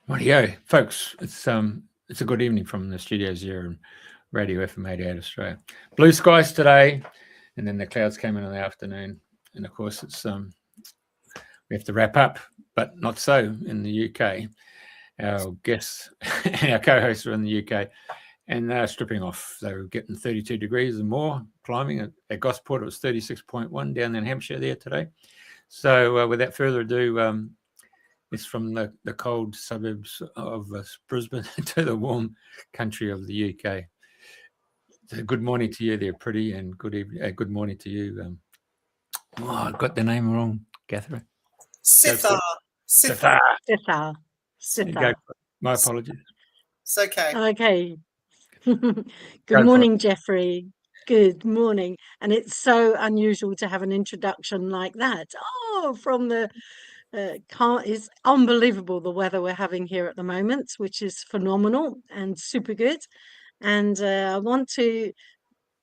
Rightio, folks. It's a good evening from the studios here in Radio FM 88 Australia. Blue skies today, and then the clouds came in the afternoon. And of course, it's we have to wrap up, but not so in the UK. Our guests and our co-hosts are in the UK, and they're stripping off. They were getting 32 degrees and more, climbing at Gosport. It was 36.1 down in Hampshire there today. So without further ado, it's from the cold suburbs of Brisbane to the warm country of the UK. So good morning to you there, Priti, and good evening. Good morning to you. I got the name wrong, Catherine. Cythare. Cythare. My apologies. It's okay. Okay. Good morning, Jeffrey. Good morning. And it's so unusual to have an introduction like that. Oh, from the it's unbelievable the weather we're having here at the moment, which is phenomenal and super good. And I want to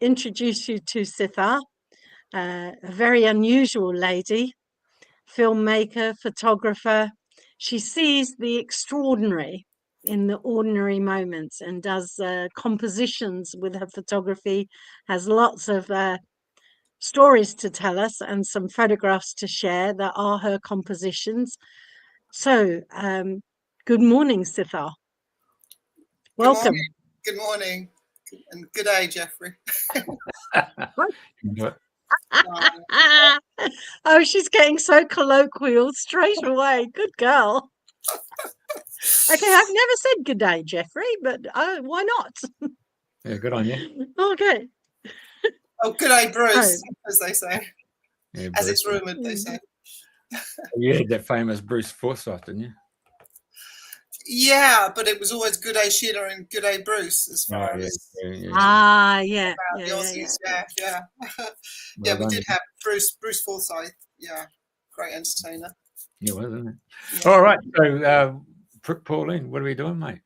introduce you to Cythare, a very unusual lady, filmmaker, photographer. She sees the extraordinary in the ordinary moments and does compositions with her photography, has lots of stories to tell us and some photographs to share that are her compositions. So, good morning, Cythare. Welcome. Good morning. And good day, Jeffrey. Oh, she's getting so colloquial straight away. Good girl. Okay, I've never said good day, Jeffrey, but why not? Yeah, good on you. Okay. Oh, good day, Bruce, as they say. Yeah, as it's rumoured, they say. You had that famous Bruce Forsyth, didn't you? Yeah, but it was always good day Sheila and good day Bruce as far as yeah. the Aussies. Yeah. Yeah, we did have Bruce Forsyth. Yeah, great entertainer. Yeah, wasn't it? Yeah. All right, so Pauline, what are we doing, mate?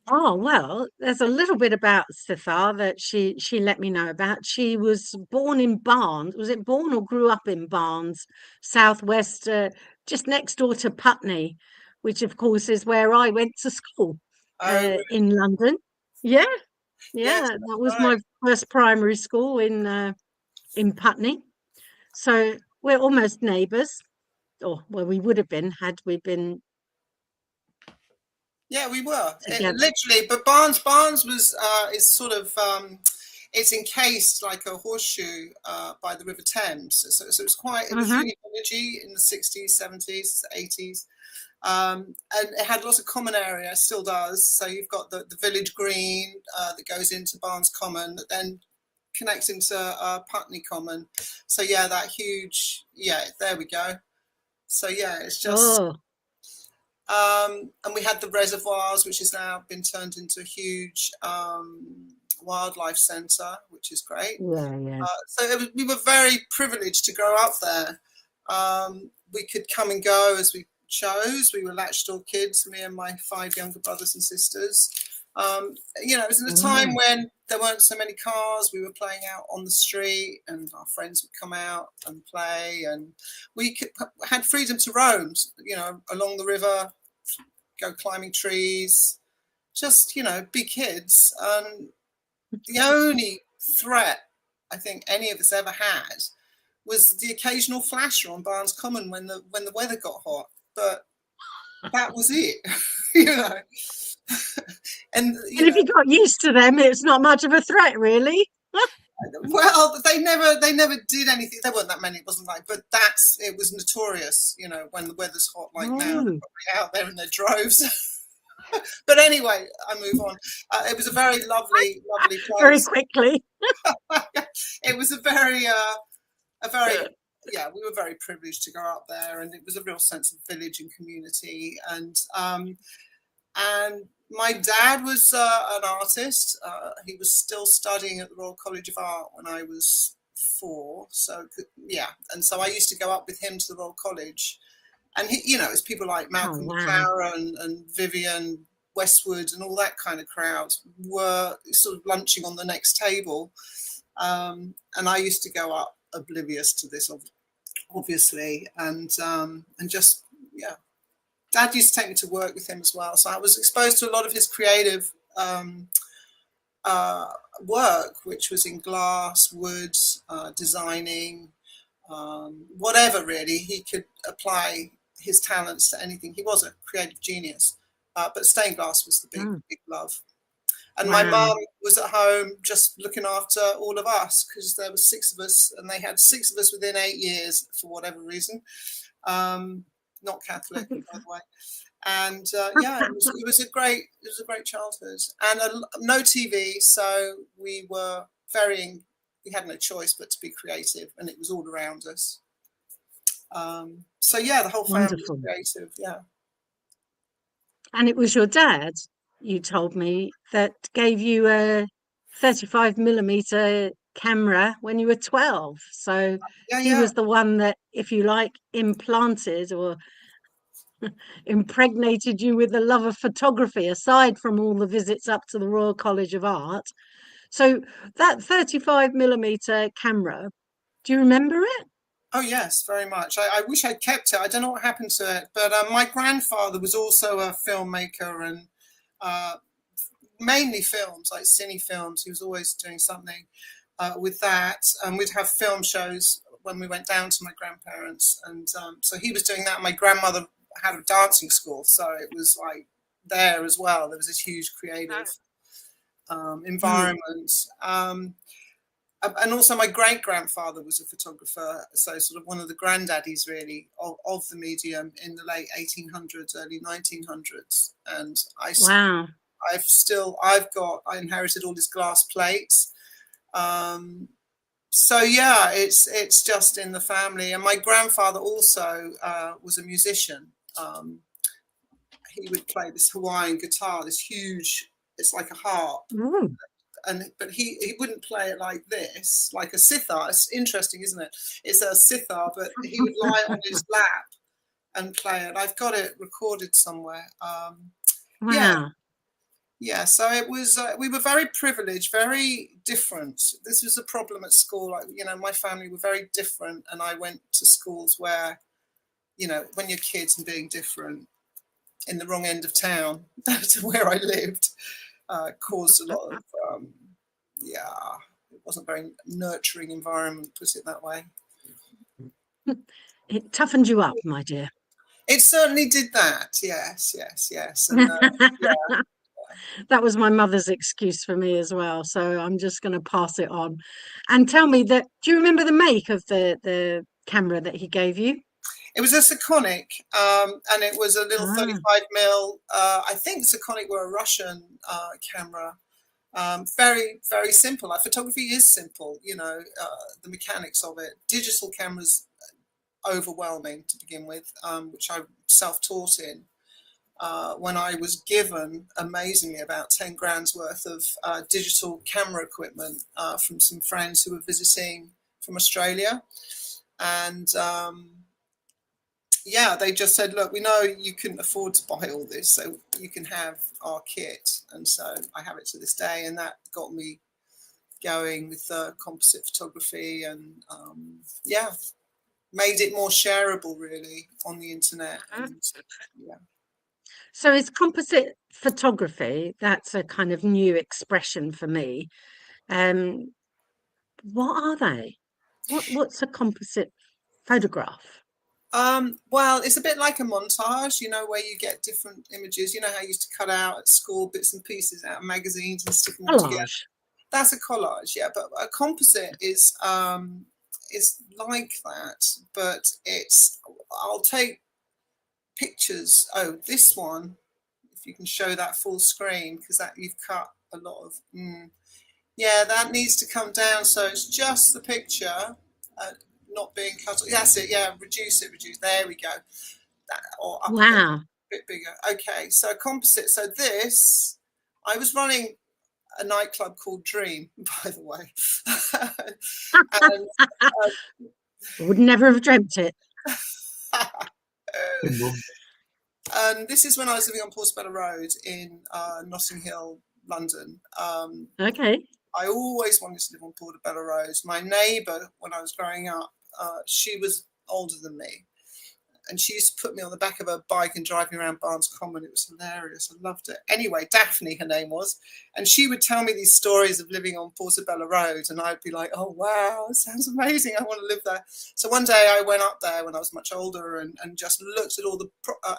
Oh, well, there's a little bit about Cythare that she let me know about. She was born in Barnes. Was it born or grew up in Barnes, southwest, just next door to Putney, which of course is where I went to school in London. Yeah, that was my first primary school in Putney. So we're almost neighbours, or well, we would have been had we been. Yeah, we were literally, but Barnes was is sort of it's encased like a horseshoe by the River Thames. So it was quite it was really villagey in the 60s, 70s, 80s, and it had lots of common area. Still does. So you've got the village green that goes into Barnes Common that then connects into Putney Common. So yeah, that huge there we go. So yeah, it's just. And we had the reservoirs, which has now been turned into a huge wildlife centre, which is great. So we were very privileged to grow up there. We could come and go as we chose. We were latched door kids, me and my 5 younger brothers and sisters. It was in a time when there weren't so many cars. We were playing out on the street, and our friends would come out and play, and we had freedom to roam. Along the river, go climbing trees, just be kids. And the only threat I think any of us ever had was the occasional flasher on Barnes Common when the weather got hot. But that was it, And if you got used to them, it's not much of a threat, really. Well, they never did anything. There weren't that many. It wasn't but it was notorious. When the weather's hot like now, they're out there in their droves. But anyway, I move on. It was a very lovely place. Very quickly. It was we were very privileged to go up there, and it was a real sense of village and community. And my dad was an artist. He was still studying at the Royal College of Art when I was 4. So and so I used to go up with him to the Royal College, and it's people like Malcolm McLaren and Vivian Westwood and all that kind of crowd were sort of lunching on the next table, and I used to go up oblivious to this, obviously, and just Dad used to take me to work with him as well, so I was exposed to a lot of his creative work, which was in glass, wood, designing, whatever really. He could apply his talents to anything. He was a creative genius, but stained glass was the big love. And my mum was at home just looking after all of us, because there were 6 of us, and they had 6 of us within 8 years for whatever reason. Not Catholic, by the way. And yeah, it was a great childhood, and no TV, so we had no choice but to be creative, and it was all around us. So yeah, the whole family was creative. Yeah. And it was your dad, you told me, that gave you a 35mm camera when you were 12. So he was the one that, if you like, implanted or impregnated you with the love of photography, aside from all the visits up to the Royal College of Art. So that 35mm camera, do you remember it? Oh yes, very much. I wish I'd kept it. I don't know what happened to it, but my grandfather was also a filmmaker, and mainly films, like cine films. He was always doing something with that, and we'd have film shows when we went down to my grandparents, and so he was doing that. My grandmother had a dancing school, so it was like there as well. There was this huge creative environment. And also my great-grandfather was a photographer, so sort of one of the granddaddies really of the medium in the late 1800s, early 1900s. And I inherited all his glass plates. So yeah, it's just in the family. And my grandfather also was a musician. He would play this Hawaiian guitar, this huge, it's like a harp. But he wouldn't play it like this, like a Cythare. It's interesting, isn't it? It's a Cythare, but he would lie on his lap and play it. I've got it recorded somewhere. Yeah. So it was. We were very privileged, very different. This was a problem at school. Like, my family were very different, and I went to schools where, when you're kids and being different, in the wrong end of town to where I lived. Caused a lot of, it wasn't a very nurturing environment, put it that way. It toughened you up, my dear. It certainly did that, yes. And, that was my mother's excuse for me as well, so I'm just going to pass it on. And tell me, do you remember the make of the camera that he gave you? It was a Sekonic, and it was a little 35mm. I think Sekonic were a Russian camera. Very, very simple. Like, photography is simple, the mechanics of it. Digital cameras, overwhelming to begin with, which I self-taught in. When I was given, amazingly, about 10 grand's worth of digital camera equipment from some friends who were visiting from Australia. And they just said, look, we know you couldn't afford to buy all this, so you can have our kit. And so I have it to this day, and that got me going with composite photography, and made it more shareable really on the internet. And, So it's composite photography. That's a kind of new expression for me. What are they? What's a composite photograph? Well, it's a bit like a montage, where you get different images. You know how you used to cut out at school bits and pieces out of magazines and stick them all together. That's a collage, yeah. But a composite is like that, but I'll take pictures. Oh, this one, if you can show that full screen, because that you've cut a lot of. That needs to come down, so it's just the picture. Not being cut. That's it. Yeah, reduce. There we go. Or up a bit bigger. Okay, so composite. So this, I was running a nightclub called Dream, by the way. And, would never have dreamt it. And this is when I was living on Portobello Road in Notting Hill, London. Okay. I always wanted to live on Portobello Road. My neighbour, when I was growing up, she was older than me, and she used to put me on the back of her bike and drive me around Barnes Common. It was hilarious. I loved it. Anyway, Daphne, her name was, and she would tell me these stories of living on Portobello Road, and I'd be like, oh, wow, it sounds amazing. I want to live there. So one day I went up there when I was much older and just looked at all the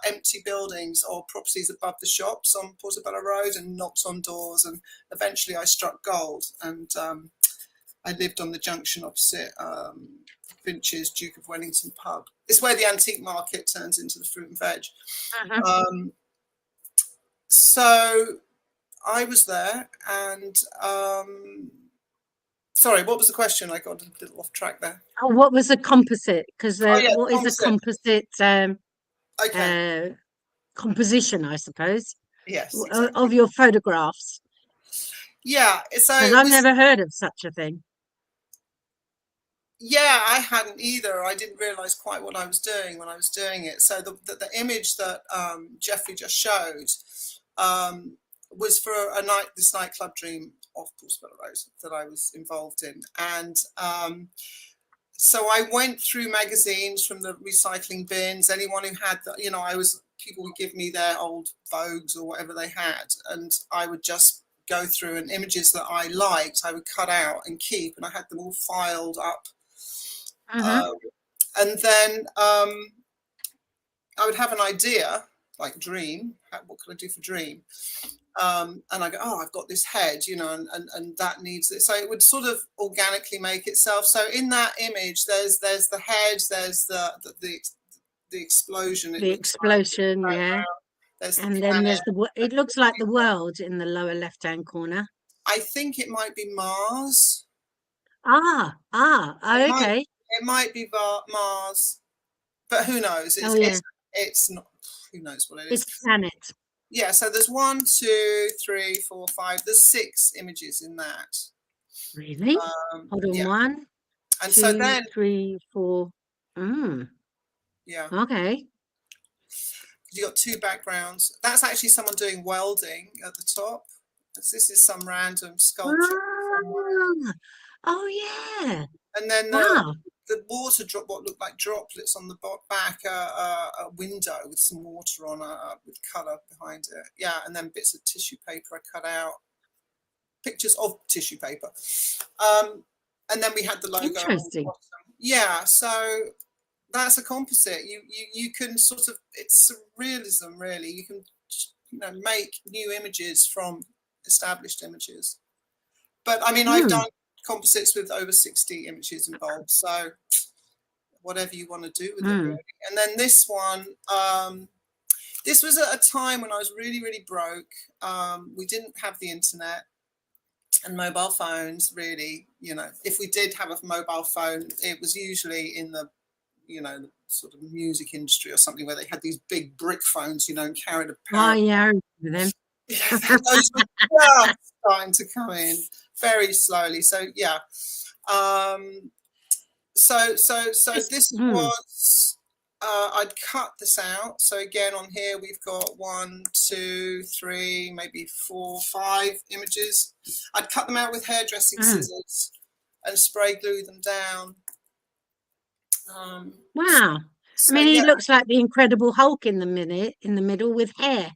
empty buildings or properties above the shops on Portobello Road and knocked on doors, and eventually I struck gold, and I lived on the junction opposite Finch's Duke of Wellington pub. It's where the antique market turns into the fruit and veg. So I was there, and sorry, what was the question? I got a little off track there. Oh, what was a composite? Because what composite. Is a composite composition, I suppose? Yes, exactly. Of your photographs. Yeah, so I've never heard of such a thing. Yeah, I hadn't either. I didn't realize quite what I was doing when I was doing it. So the image that Jeffrey just showed was for this nightclub dream off Portobello Road that I was involved in. And so I went through magazines from the recycling bins. Anyone who had people would give me their old Vogues or whatever they had, and I would just go through, and images that I liked I would cut out and keep, and I had them all filed up. And then I would have an idea, like dream, what could I do for dream? And I go, oh, I've got this head, and that needs it. So it would sort of organically make itself. So in that image, there's the head, there's the explosion. The explosion, yeah. And then there's it looks like the world in the lower left-hand corner. I think it might be Mars. Okay. It might be Mars, but who knows? It's not. Who knows what it is? It's planet. Yeah. So there's 1, 2, 3, 4, 5. There's 6 images in that. Really? Hold on. Yeah. 1, and 2, so then 3, 4. Yeah. Okay. You got 2 backgrounds. That's actually someone doing welding at the top. This is some random sculpture. Oh yeah. And then the water drop, what looked like droplets on the back, a window with some water on, with colour behind it. Yeah, and then bits of tissue paper I cut out, pictures of tissue paper. And then we had the logo. Interesting. Yeah, so that's a composite. You can sort of, it's surrealism really. You can make new images from established images. But I mean, I've done composites with over 60 images involved, so whatever you want to do with it really. And then this one, this was at a time when I was really, really broke. We didn't have the internet and mobile phones really. If we did have a mobile phone, it was usually in the the sort of music industry or something, where they had these big brick phones, and carried a power. Oh yeah, then. Those were just starting to come in very slowly. So yeah. So this was I'd cut this out. So again, on here we've got 1, 2, 3, maybe 4, 5 images. I'd cut them out with hairdressing scissors and spray glue them down. Wow. So, I mean, he looks like the Incredible Hulk in the middle with hair.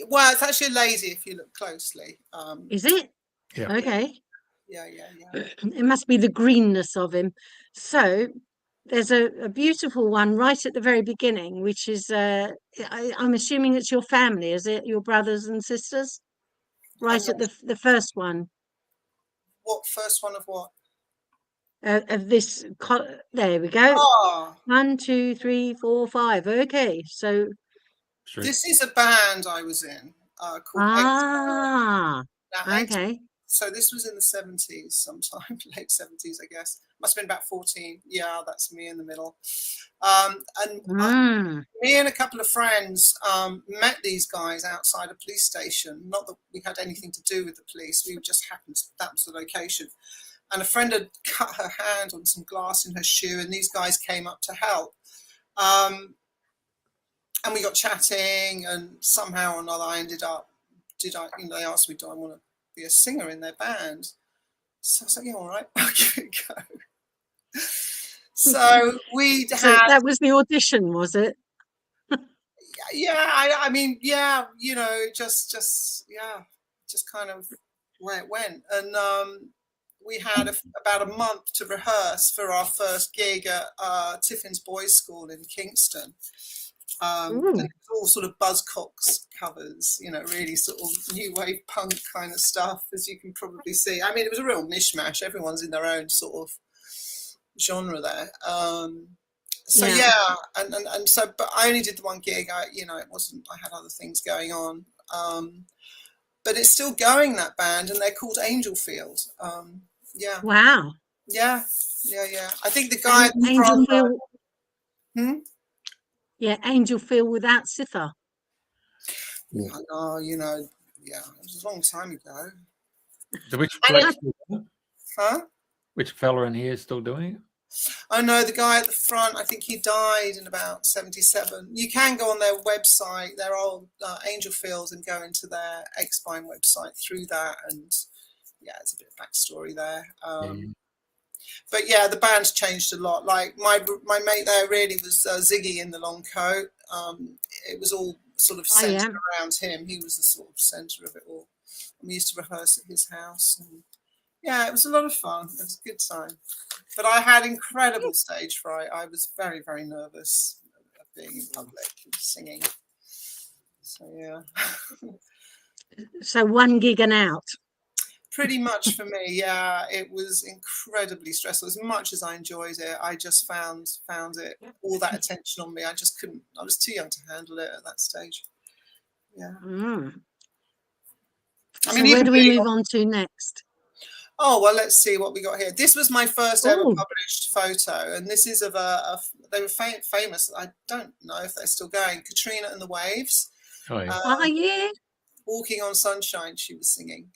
Well, it's actually lazy if you look closely. Is it? Yeah. Okay. Yeah. It must be the greenness of him. So there's a beautiful one right at the very beginning, which is, I'm assuming it's your family, is it? Your brothers and sisters? Right at the first one. What first one of what? Of this, there we go. 1, 2, 3, 4, 5. Okay, so this is a band I was in called okay. So this was in the 70s, sometime late 70s, I guess. Must have been about 14. Yeah, that's me in the middle. Me and a couple of friends met these guys outside a police station. Not that we had anything to do with the police. We just happened to, that was the location. And a friend had cut her hand on some glass in her shoe, and these guys came up to help. And we got chatting, and somehow or another I ended up, they asked me, do I want to be a singer in their band? So I was like, yeah, all right, I'll give it a go. So we So had. that was the audition, was it? Yeah, I mean, yeah, you know, just kind of where it went. And we had about a month to rehearse for our first gig at Tiffin's Boys' School in Kingston. And it was all sort of Buzzcocks covers, you know, really sort of new wave punk kind of stuff, as you can probably see. I mean, it was a real mishmash. Everyone's in their own sort of genre there. So yeah, and so, but I only did the one gig. You know, it wasn't. I had other things going on. But it's still going, that band, and they're called Angelfield. Yeah. Wow. Yeah. I think the guy. Angelfield. Yeah, Angelfield without Cythare. Oh, you know, yeah, it was a long time ago. So which fella in here is still doing it? Oh no, the guy at the front, I think he died in about 77. You can go on their website, their old Angelfield, and go into their X-Spine website through that, and yeah, it's a bit of backstory there. But yeah, the band's changed a lot. Like my mate there really was Ziggy in the long coat. It was all sort of centered around him. He was the sort of center of it all. And we used to rehearse at his house, and yeah, it was a lot of fun. It was a good time. But I had incredible stage fright. I was very, very nervous of being in public and singing. So yeah. So one gig and out. Pretty much for me, yeah. It was incredibly stressful. As much as I enjoyed it, I just found it, all that attention on me. I just couldn't. I was too young to handle it at that stage. Yeah. I mean, where do we move on to next? Oh, well, let's see what we got here. This was my first ever published photo, and this is of they were famous. I don't know if they're still going. Katrina and the Waves. Oh, yeah. Yeah. Walking on Sunshine, she was singing.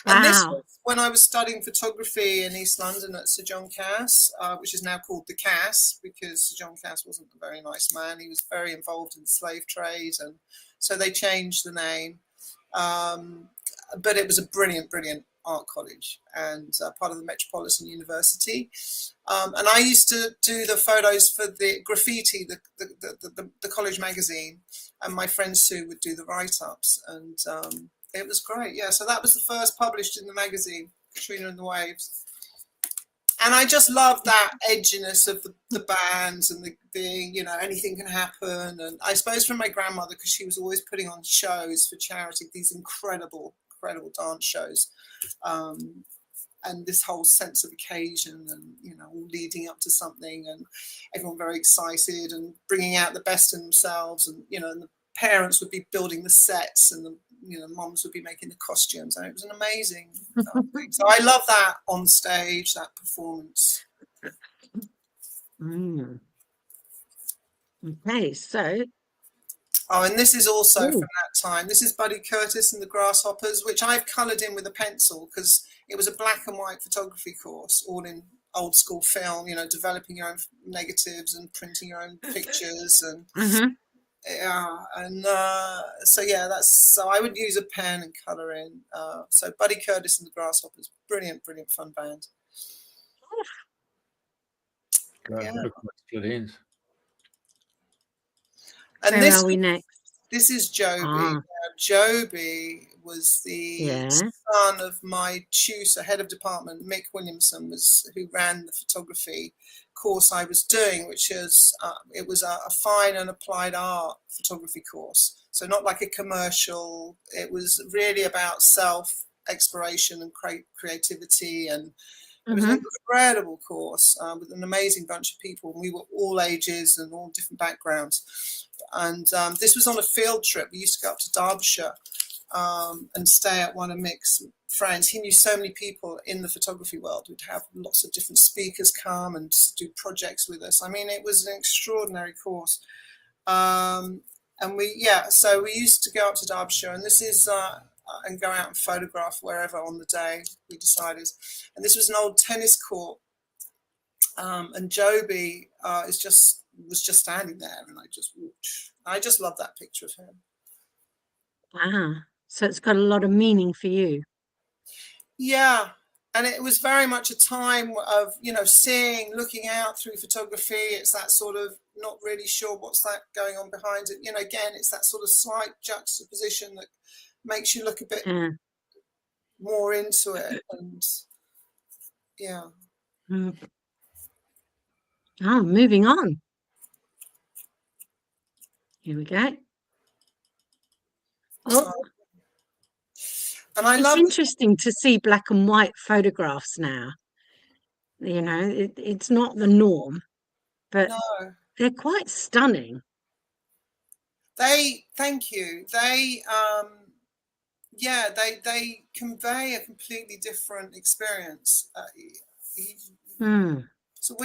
And this was when I was studying photography in East London at Sir John Cass, which is now called the Cass, because Sir John Cass wasn't a very nice man. He was very involved in the slave trade, and so they changed the name. But it was a brilliant, brilliant art college and part of the Metropolitan University. And I used to do the photos for the Graffiti, the college magazine, and my friend Sue would do the write-ups, and it was great. Yeah, so that was the first published in the magazine, Katrina and the Waves. And I just loved that edginess of the bands and the being, you know, anything can happen. And I suppose from my grandmother, because she was always putting on shows for charity, these incredible dance shows, and this whole sense of occasion, and you know, all leading up to something, and everyone very excited and bringing out the best in themselves, and you know, and the parents would be building the sets, and the, you know, moms would be making the costumes, and it was an amazing thing. So I love that on stage, that performance. Okay, so. Oh, and this is also from that time. This is Buddy Curtis and the Grasshoppers, which I've coloured in with a pencil because it was a black and white photography course, all in old school film, you know, developing your own negatives and printing your own pictures. And yeah, and so yeah, so I would use a pen and colour in. So Buddy Curtis and the Grasshoppers, brilliant, brilliant fun band. And where are we next? This is Joby. Joby was the son of my tutor, head of department, Mick Williamson, who ran the photography course I was doing, which is it was a fine and applied art photography course. So not like a commercial. It was really about self-exploration and creativity, and it was an incredible course with an amazing bunch of people. We were all ages and all different backgrounds. And this was on a field trip. We used to go up to Derbyshire and stay at one of Mick's friends. He knew so many people in the photography world. We'd have lots of different speakers come and do projects with us. I mean, it was an extraordinary course. And so we used to go up to Derbyshire, and this is and go out and photograph wherever on the day we decided. And this was an old tennis court, and Joby was just standing there, and I just love that picture of him. So it's got a lot of meaning for you. Yeah, And it was very much a time of, you know, seeing, looking out through photography. It's that sort of not really sure what's that going on behind it. You know, again, it's that sort of slight juxtaposition that makes you look a bit more into it. And yeah. Oh, moving on. Here we go. Oh, and I it's love interesting to see black and white photographs now. You know, it's not the norm, but they're quite stunning. Thank you. They convey a completely different experience. So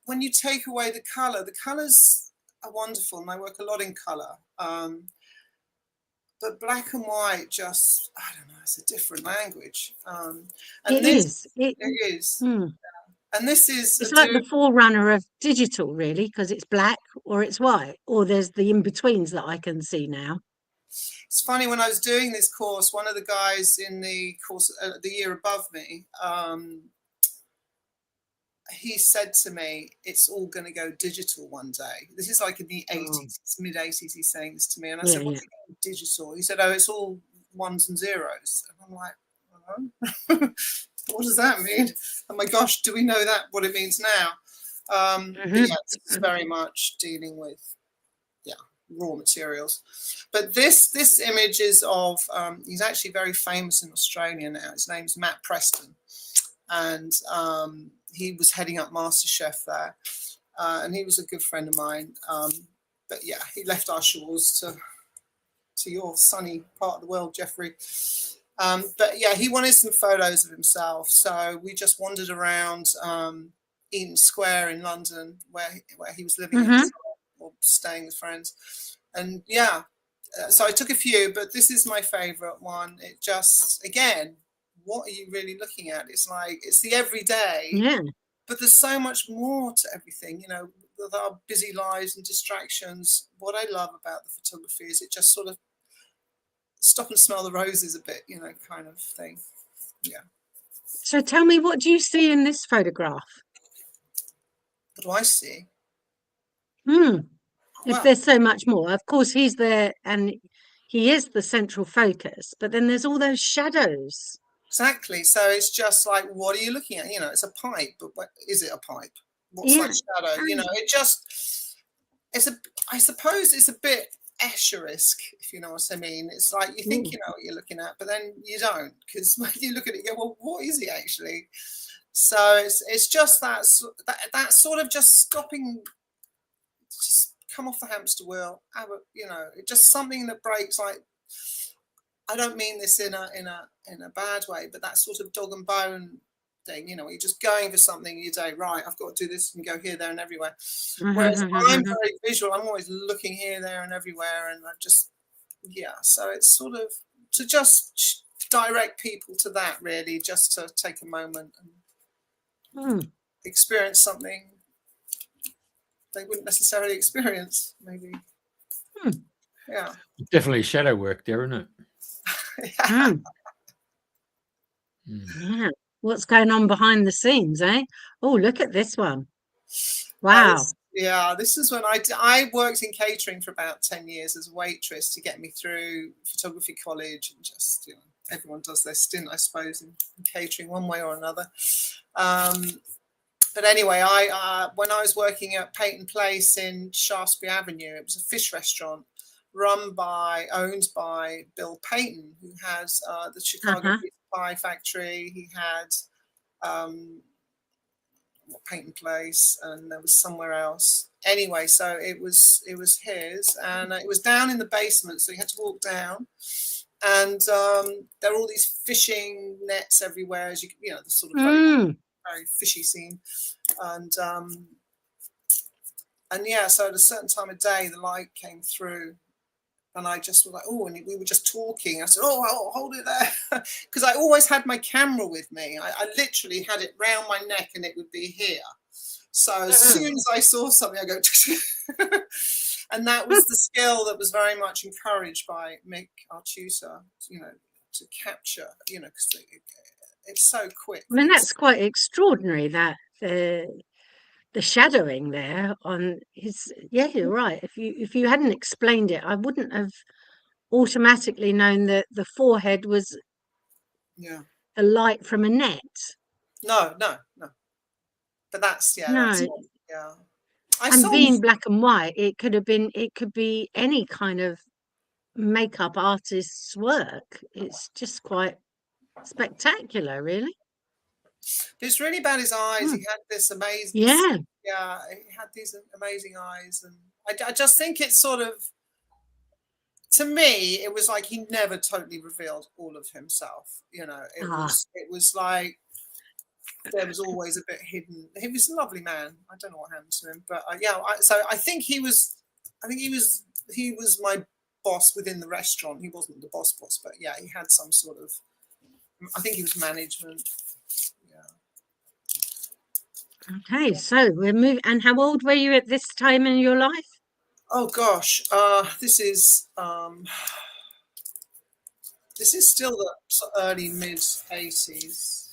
when you take away the colors are wonderful, and I work a lot in color. But black and white, just, I don't know, it's a different language. And it is. And this is, it's like the forerunner of digital, really, because it's black or it's white, or there's the in-betweens that I can see now. It's funny, when I was doing this course, one of the guys in the course, the year above me, he said to me, it's all going to go digital one day. This is like in the 80s, mid 80s, he's saying this to me. And I said, what's digital? He said, oh, it's all ones and zeros. And I'm like, oh. What does that mean? Oh my gosh, do we know that what it means now? But yeah, it's very much dealing with raw materials. But this image is of he's actually very famous in Australia now. His name's Matt Preston, and he was heading up MasterChef there, and he was a good friend of mine. But yeah, he left our shores to your sunny part of the world, Jeffrey. But yeah, he wanted some photos of himself, so we just wandered around Eaton Square in London, where he was living at the time, or staying with friends. And yeah, so I took a few, but this is my favorite one. It just, again, what are you really looking at? It's like, it's the everyday, but there's so much more to everything, you know, with our busy lives and distractions. What I love about the photography is it just sort of stop and smell the roses a bit, you know, kind of thing. Yeah. So tell me, what do you see in this photograph? What do I see? If there's so much more. Of course, he's there and he is the central focus, but then there's all those shadows. Exactly. So it's just like, what are you looking at? You know, it's a pipe, but is it a pipe? What's that shadow? You know, it just, I suppose it's a bit Escher-esque, if you know what I mean. It's like you think you know what you're looking at, but then you don't, because when you look at it, you go, well, what is it actually? So it's just that sort of just stopping, just come off the hamster wheel, have a, you know, just something that breaks. Like, I don't mean this in a bad way, but that sort of dog and bone thing, you know, you're just going for something, you day, right, I've got to do this and go here, there and everywhere. Whereas I'm very visual, I'm always looking here, there and everywhere, and I just, so it's sort of to just direct people to that, really, just to take a moment and experience something they wouldn't necessarily experience, maybe. Yeah. Definitely shadow work there, isn't it? Yeah. What's going on behind the scenes, eh? Oh, look at this one. Wow. This is when I worked in catering for about 10 years as a waitress to get me through photography college, and just, you know, everyone does their stint, I suppose, in catering one way or another. But anyway, when I was working at Peyton Place in Shaftesbury Avenue, it was a fish restaurant owned by Bill Peyton, who has the Chicago Pie Factory. He had Peyton Place, and there was somewhere else. Anyway, so it was his, and it was down in the basement, so you had to walk down. And there were all these fishing nets everywhere, as you know, the sort of very fishy scene. And so at a certain time of day, the light came through, and I just was like, oh, and we were just talking. I said, oh, hold it there, because I always had my camera with me. I literally had it round my neck, and it would be here. So as soon as I saw something, I go, and that was the skill that was very much encouraged by Mick, our tutor, you know, to capture, you know, because it's so quick. I mean, that's quite extraordinary, that the shadowing there on his. Yeah, you're right. If you hadn't explained it, I wouldn't have automatically known that the forehead was the light from a net. No. But that's no. That's, and being black and white, it could be any kind of makeup artist's work. It's just quite spectacular, really. It's really about his eyes. He had this amazing, he had these amazing eyes, and I just think it's sort of, to me, it was like he never totally revealed all of himself. You know, it was like there was always a bit hidden. He was a lovely man. I don't know what happened to him, but so I think he was my boss within the restaurant. He wasn't the boss, but yeah, he had some sort of, I think he was management. Okay, so we're moving. And how old were you at this time in your life? Oh gosh, this is still the early mid 80s.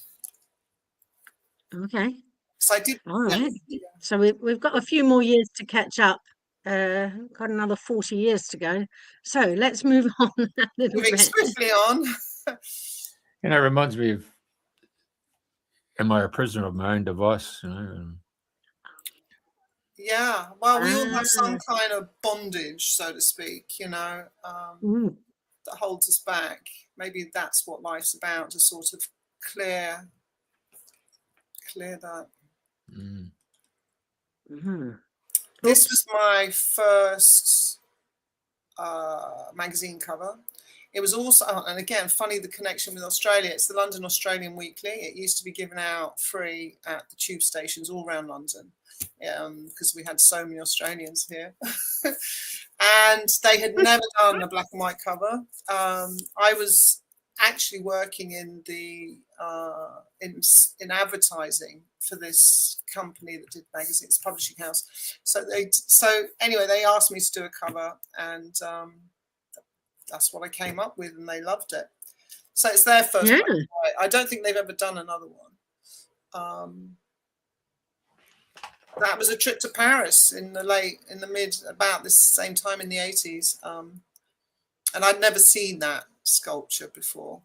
Okay. So I did. All right. So we've got a few more years to catch up. Got another 40 years to go. So let's move on a little Moving bit. swiftly on. You know, it reminds me of, am I a prisoner of my own device? You know. Yeah. Well, we all have some kind of bondage, so to speak. You know, that holds us back. Maybe that's what life's about, to sort of clear that. This was my first magazine cover. It was also, and again, funny, the connection with Australia. It's the London Australian Weekly. It used to be given out free at the tube stations all around London, because we had so many Australians here. And they had never done a black and white cover. I was actually working in the in advertising for this company that did magazines, publishing house. So anyway, they asked me to do a cover, and that's what I came up with, and they loved it. So it's their first black and white. I don't think they've ever done another one. That was a trip to Paris about this same time in the 80s. And I'd never seen that sculpture before.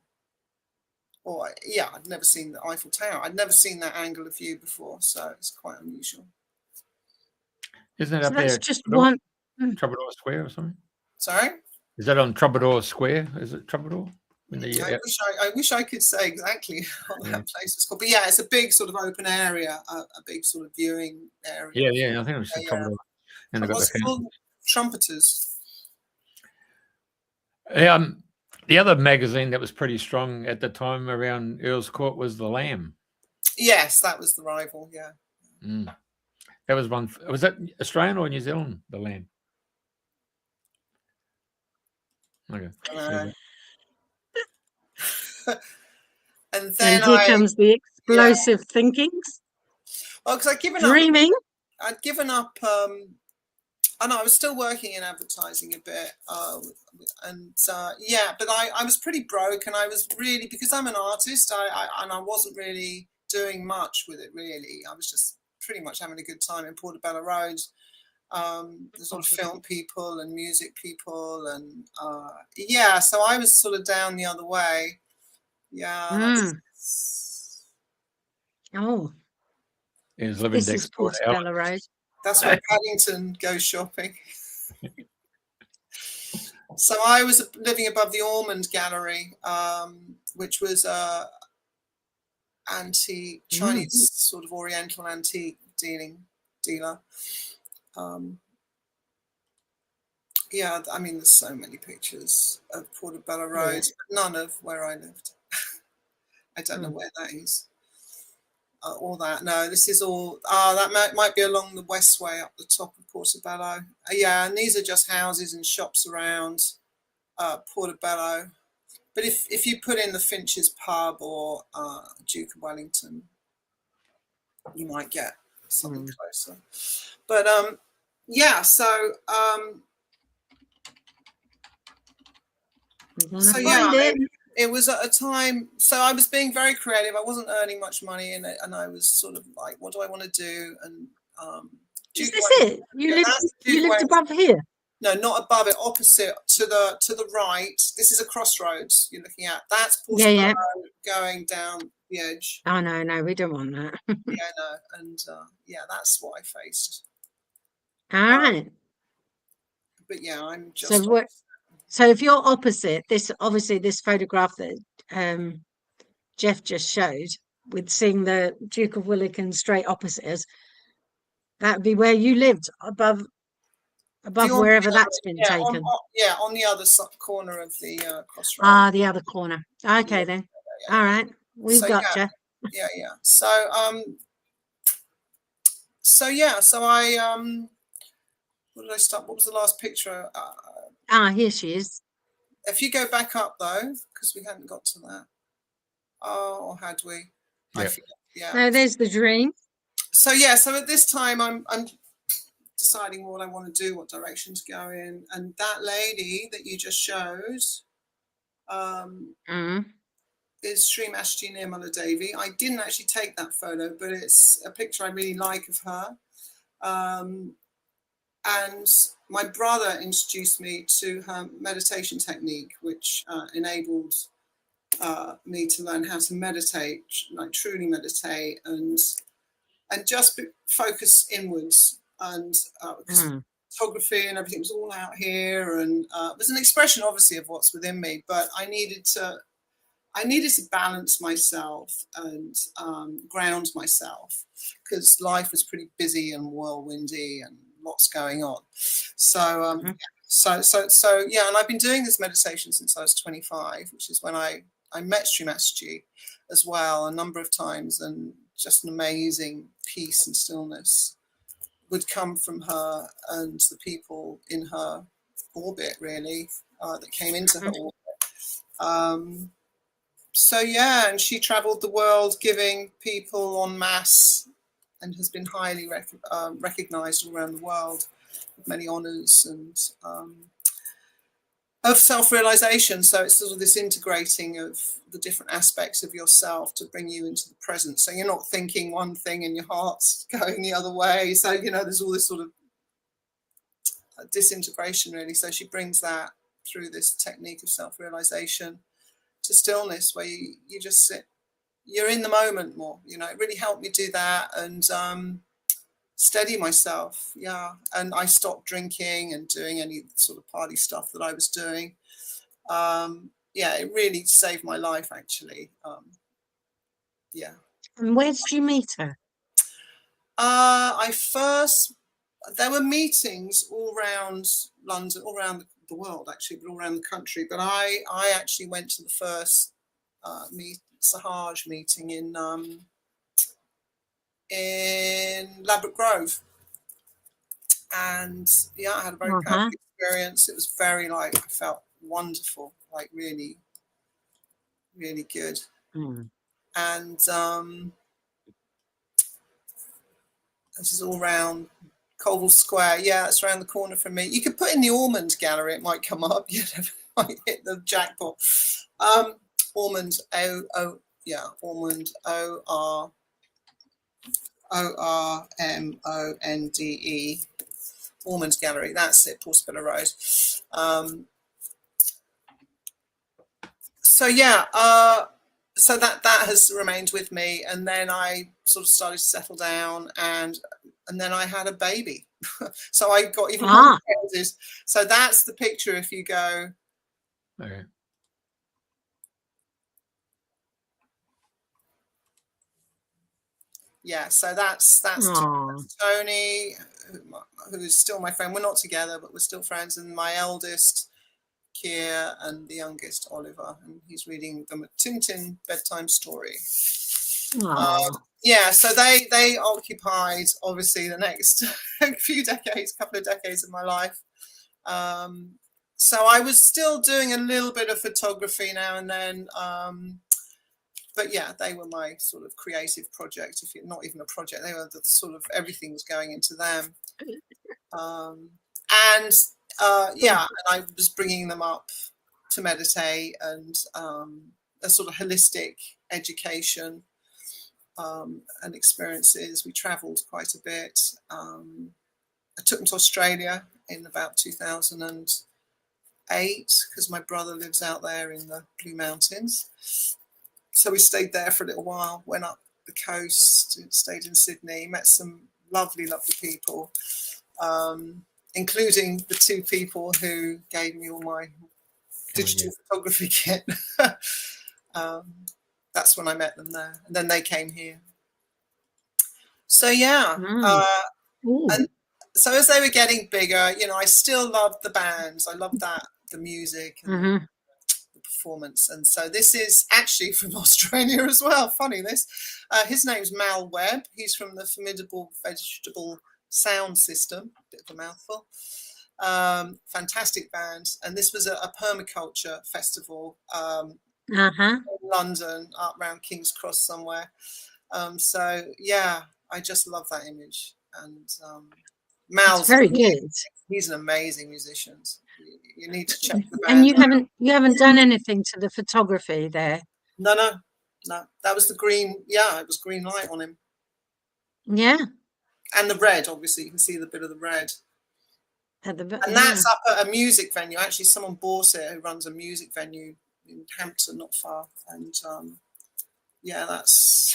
I'd never seen the Eiffel Tower. I'd never seen that angle of view before, so it's quite unusual. Isn't it up there? Just one Troubadour Square or something? Sorry? Is that on Troubadour Square? Is it Troubadour? I wish I could say exactly what that place is called, but yeah, it's a big sort of open area, a big sort of viewing area. Yeah, I think it was Troubadour. And they got what's it called? Trumpeters. The other magazine that was pretty strong at the time around Earl's Court was The Lamb. Yes, that was the rival. Yeah. That was one. Was that Australian or New Zealand? The Lamb. Okay. And then here comes the explosive thinkings. Well, because I'd given dreaming. I'd given up. I was still working in advertising a bit, but I was pretty broke, and I was really, because I'm an artist, I wasn't really doing much with it really. I was just pretty much having a good time in Portobello Road. There's a lot of film people and music people, and so I was sort of down the other way. Is living this is Portobello Road. That's where Paddington goes shopping. So I was living above the Ormond Gallery, which was a antique Chinese sort of Oriental antique dealer. I mean, there's so many pictures of Portobello Road, but none of where I lived. I don't know where that is. All that. No, this is all. That might be along the Westway up the top of Portobello. And these are just houses and shops around Portobello. But if you put in the Finch's Pub or Duke of Wellington, you might get something closer. But it was at a time, so I was being very creative. I wasn't earning much money in it, and I was sort of like, what do I want to do? And is this it? You lived above here? No, not above it, opposite to the right. This is a crossroads you're looking at. That's Portsmouth Road going down the edge. Oh no, we don't want that. Yeah, no, and yeah, that's what I faced. All right. But yeah, I'm just. So if you're opposite this, obviously this photograph that Jeff just showed, with seeing the Duke of Willikin straight opposite us, that'd be where you lived, above wherever that's been taken. On the other corner of the crossroads. Ah, the other corner. Okay, then. All right, we've got you. Yeah. So I what did I start? What was the last picture? Here she is. If you go back up though, because we hadn't got to that. Oh, or had we? Yeah. No, there's the dream. So at this time I'm deciding what I want to do, what direction to go in, and that lady that you just showed is Shri Mataji Nirmala Devi. I didn't actually take that photo, but it's a picture I really like of her. And my brother introduced me to her meditation technique, which enabled me to learn how to meditate, like truly meditate, and just focus inwards. And photography and everything was all out here, and it was an expression, obviously, of what's within me. But I needed to balance myself and ground myself, because life was pretty busy and whirlwindy and lots going on. So and I've been doing this meditation since I was 25, which is when I met Shri Mataji as well a number of times, and just an amazing peace and stillness would come from her and the people in her orbit, really, that came into her orbit. And she traveled the world giving people en masse, and has been highly recognized all around the world with many honors and of self-realization. So it's sort of this integrating of the different aspects of yourself to bring you into the present. So you're not thinking one thing and your heart's going the other way. So, there's all this sort of disintegration, really. So she brings that through this technique of self-realization to stillness, where you just sit, you're in the moment more. It really helped me do that and steady myself. And I stopped drinking and doing any sort of party stuff that I was doing. It really saved my life, actually. And where did you meet her? There were meetings all around London, all around the world, actually, but all around the country. But I actually went to the first Sahaj meeting in Ladbroke Grove, and I had a very perfect experience. It was very I felt wonderful, really, really good. And this is all around Colville Square. Yeah, it's around the corner from me. You could put in the Ormond Gallery; it might come up. Might hit the jackpot. Ormond, Ormond, ORMONDE, Ormond Gallery. That's it, Portsmouth Road. So that has remained with me, and then I sort of started to settle down, and then I had a baby. So I got even more houses. So that's the picture. If you go, okay. Yeah, so that's Tony, who is still my friend. We're not together, but we're still friends. And my eldest, Keir, and the youngest, Oliver, and he's reading them a Tintin bedtime story. So they occupied, obviously, the next couple of decades of my life. So I was still doing a little bit of photography now and then. But they were my sort of creative project. If you're not even a project, they were the sort of everything was going into them. And I was bringing them up to meditate and a sort of holistic education and experiences. We travelled quite a bit. I took them to Australia in about 2008 because my brother lives out there in the Blue Mountains. So we stayed there for a little while, went up the coast, stayed in Sydney, met some lovely, lovely people, including the two people who gave me all my digital photography kit. That's when I met them there. And then they came here. So, yeah. And so as they were getting bigger, you know, I still loved the bands. I loved the music and the performance. And so this is actually from Australia as well. Funny this. His name's Mal Webb. He's from the Formidable Vegetable Sound System. Bit of a mouthful. Fantastic band. And this was a permaculture festival in London, up around King's Cross somewhere. So yeah, I just love that image. And Mal's very good. He's an amazing musician. You need to check the band. And you haven't done anything to the photography there? No. That was the green. Yeah, it was green light on him. Yeah. And the red, obviously, you can see the bit of the red. And that's up at a music venue. Actually, someone bought it who runs a music venue in Hampton, not far. And yeah,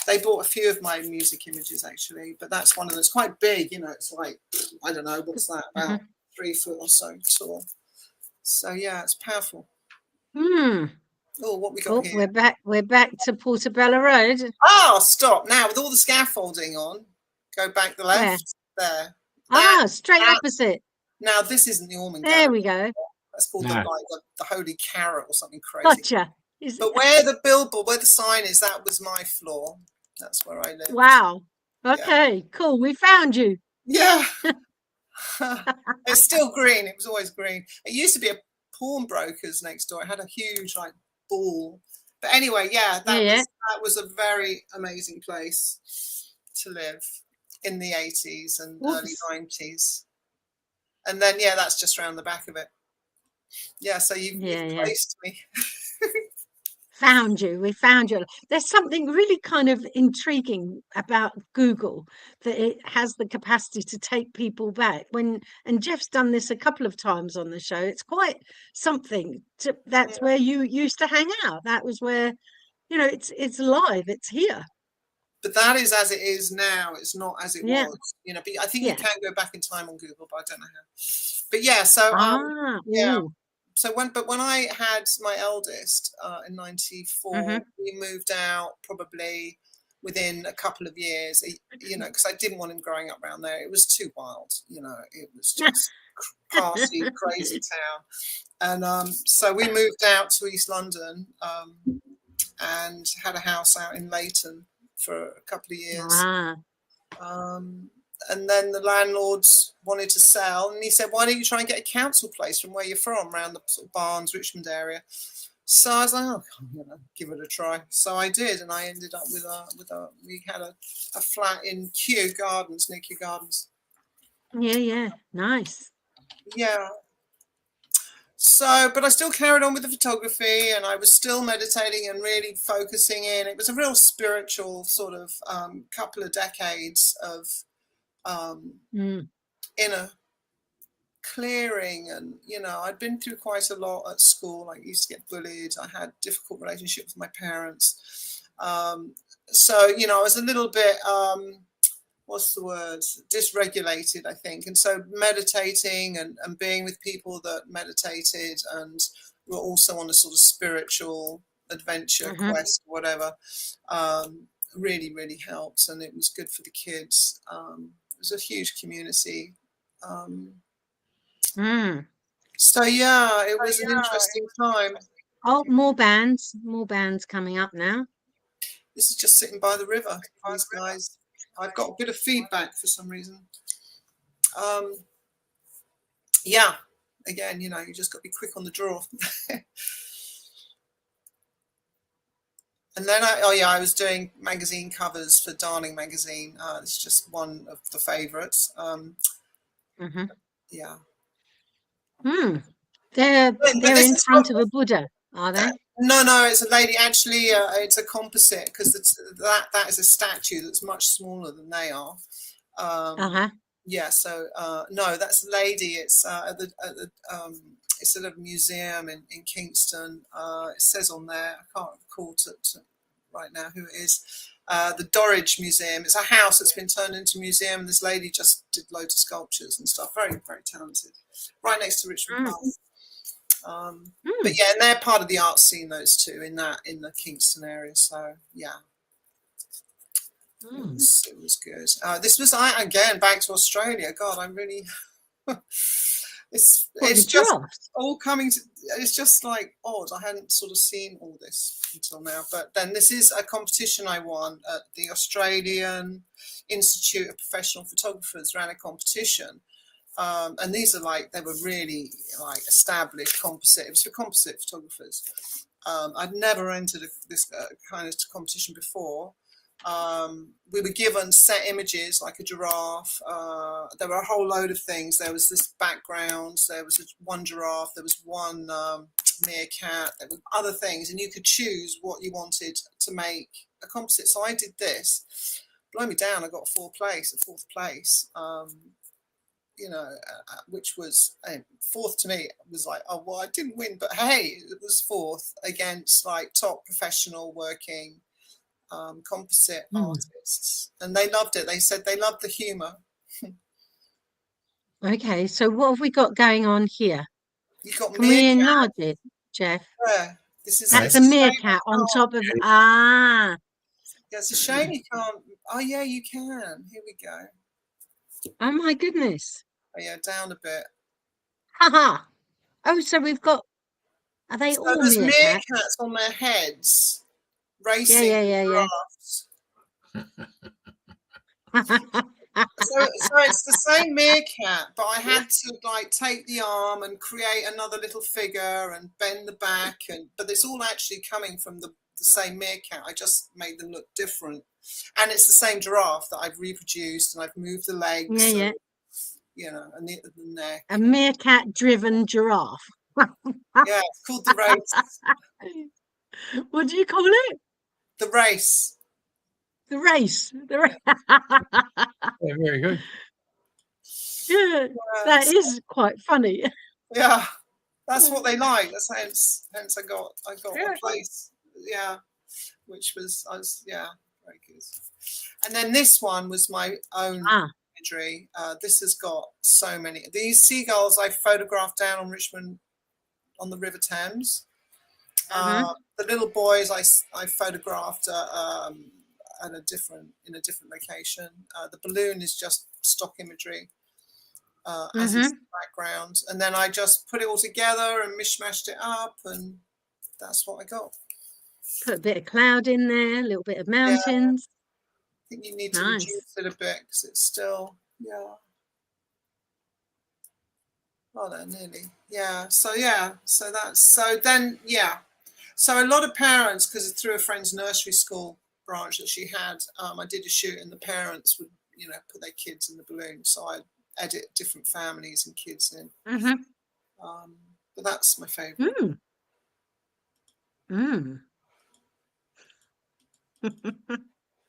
they bought a few of my music images actually, but that's one of them. It's quite big, you know. It's like, I don't know, what's that, about 3 foot or so tall. So yeah, it's powerful. Oh, what we got here? We're back to Portobello Road. Oh, stop now! With all the scaffolding on, go back the left. There. Straight opposite. Now this isn't the Ormond There Gallery. we go. That's called the Holy Carrot or something crazy. Gotcha. But where the billboard, where the sign is, that was my floor. That's where I live. Wow. Okay, cool. We found you. Yeah. It's still green. It was always green. It used to be a pawnbroker's next door. It had a huge ball. But anyway, that was a very amazing place to live in the 80s and early 90s. And then that's just around the back of it. Yeah, so you've placed me. We found you. There's something really kind of intriguing about Google, that it has the capacity to take people back. And Jeff's done this a couple of times on the show. It's quite something. That's where you used to hang out. That was where, you know, it's alive. It's here. But that is as it is now. It's not as it was. You know, but I think you can go back in time on Google, but I don't know how. But yeah, so So when I had my eldest in '94, we moved out probably within a couple of years, you know, because I didn't want him growing up around there. It was too wild, you know, it was just party, crazy town. And so we moved out to East London and had a house out in Leighton for a couple of years. And then the landlords wanted to sell, and he said, why don't you try and get a council place from where you're from, around the sort of Barnes, Richmond area? So I was like, I'm gonna give it a try. So I did, and I ended up we had a flat in Kew Gardens, near Kew Gardens. Yeah, nice. Yeah. So, but I still carried on with the photography, and I was still meditating and really focusing in. It was a real spiritual sort of couple of decades of inner clearing. And you know, I'd been through quite a lot at school. I used to get bullied. I had difficult relationships with my parents. So you know, I was a little bit what's the word, dysregulated, I think. And so meditating and being with people that meditated and were also on a sort of spiritual adventure quest or whatever, really, really helped. And it was good for the kids. It was a huge community. So yeah, it was an interesting time. Oh, more bands coming up now. This is just sitting by the river, these guys. I've got a bit of feedback for some reason. Yeah, again, you know, you just got to be quick on the draw. And then I was doing magazine covers for Darling magazine. It's just one of the favourites. Yeah. They're this in is front of a Buddha, are they? No, it's a lady. Actually, it's a composite, because that is a statue that's much smaller than they are. Yeah, so no, that's a lady. It's it's at a museum in Kingston. It says on there, I can't recall right now who it is. The Dorridge Museum. It's a house that's been turned into a museum. And this lady just did loads of sculptures and stuff. Very, very talented. Right next to Richmond Park. But yeah, and they're part of the art scene, those two, in the Kingston area. So yeah, it was good. This was again back to Australia. God, I'm really. It's just all coming to. It's just like odd. I hadn't sort of seen all this until now. But then this is a competition I won at the Australian Institute of Professional Photographers. Ran a competition. And these are they were really established composite. It was for composite photographers. I'd never entered this kind of competition before. We were given set images like a giraffe. There were a whole load of things. There was this background. There was one giraffe. There was one meerkat. There were other things, and you could choose what you wanted to make a composite. So I did this. Blow me down. I got fourth place. Which was fourth to me. Was like, oh well, I didn't win, but hey, it was fourth against top professional working composite artists, and they loved it. They said they loved the humour. Okay, so what have we got going on here? You got Can we enlarge it, Jeff? Yeah, that's a meerkat on top of. Yeah, it's a shame you can't. Oh yeah, you can. Here we go. Oh my goodness. Oh yeah, down a bit. Haha. Oh, so we've got. Are they all there's meerkats on their heads racing giraffes. So it's the same meerkat, but I had to take the arm and create another little figure and bend the back, but it's all actually coming from the same meerkat. I just made them look different, and it's the same giraffe that I've reproduced, and I've moved the legs. And the neck. A meerkat-driven giraffe. Yeah, it's called the race. What do you call it? The race. The race. Yeah, very good. Yeah, that is quite funny. Yeah, that's what they like. That's hence I got a place. Yeah, which was very good. And then this one was my own imagery. This has got so many. These seagulls I photographed down on Richmond, on the River Thames. The little boys I photographed in a different location. The balloon is just stock imagery, as is the background, and then I just put it all together and mishmashed it up, and that's what I got. Put a bit of cloud in there, a little bit of mountains. I think you need to reduce it a bit because it's still Oh, no, nearly. So a lot of parents, because through a friend's nursery school branch that she had, I did a shoot, and the parents would put their kids in the balloon, so I edit different families and kids in. But that's my favorite. And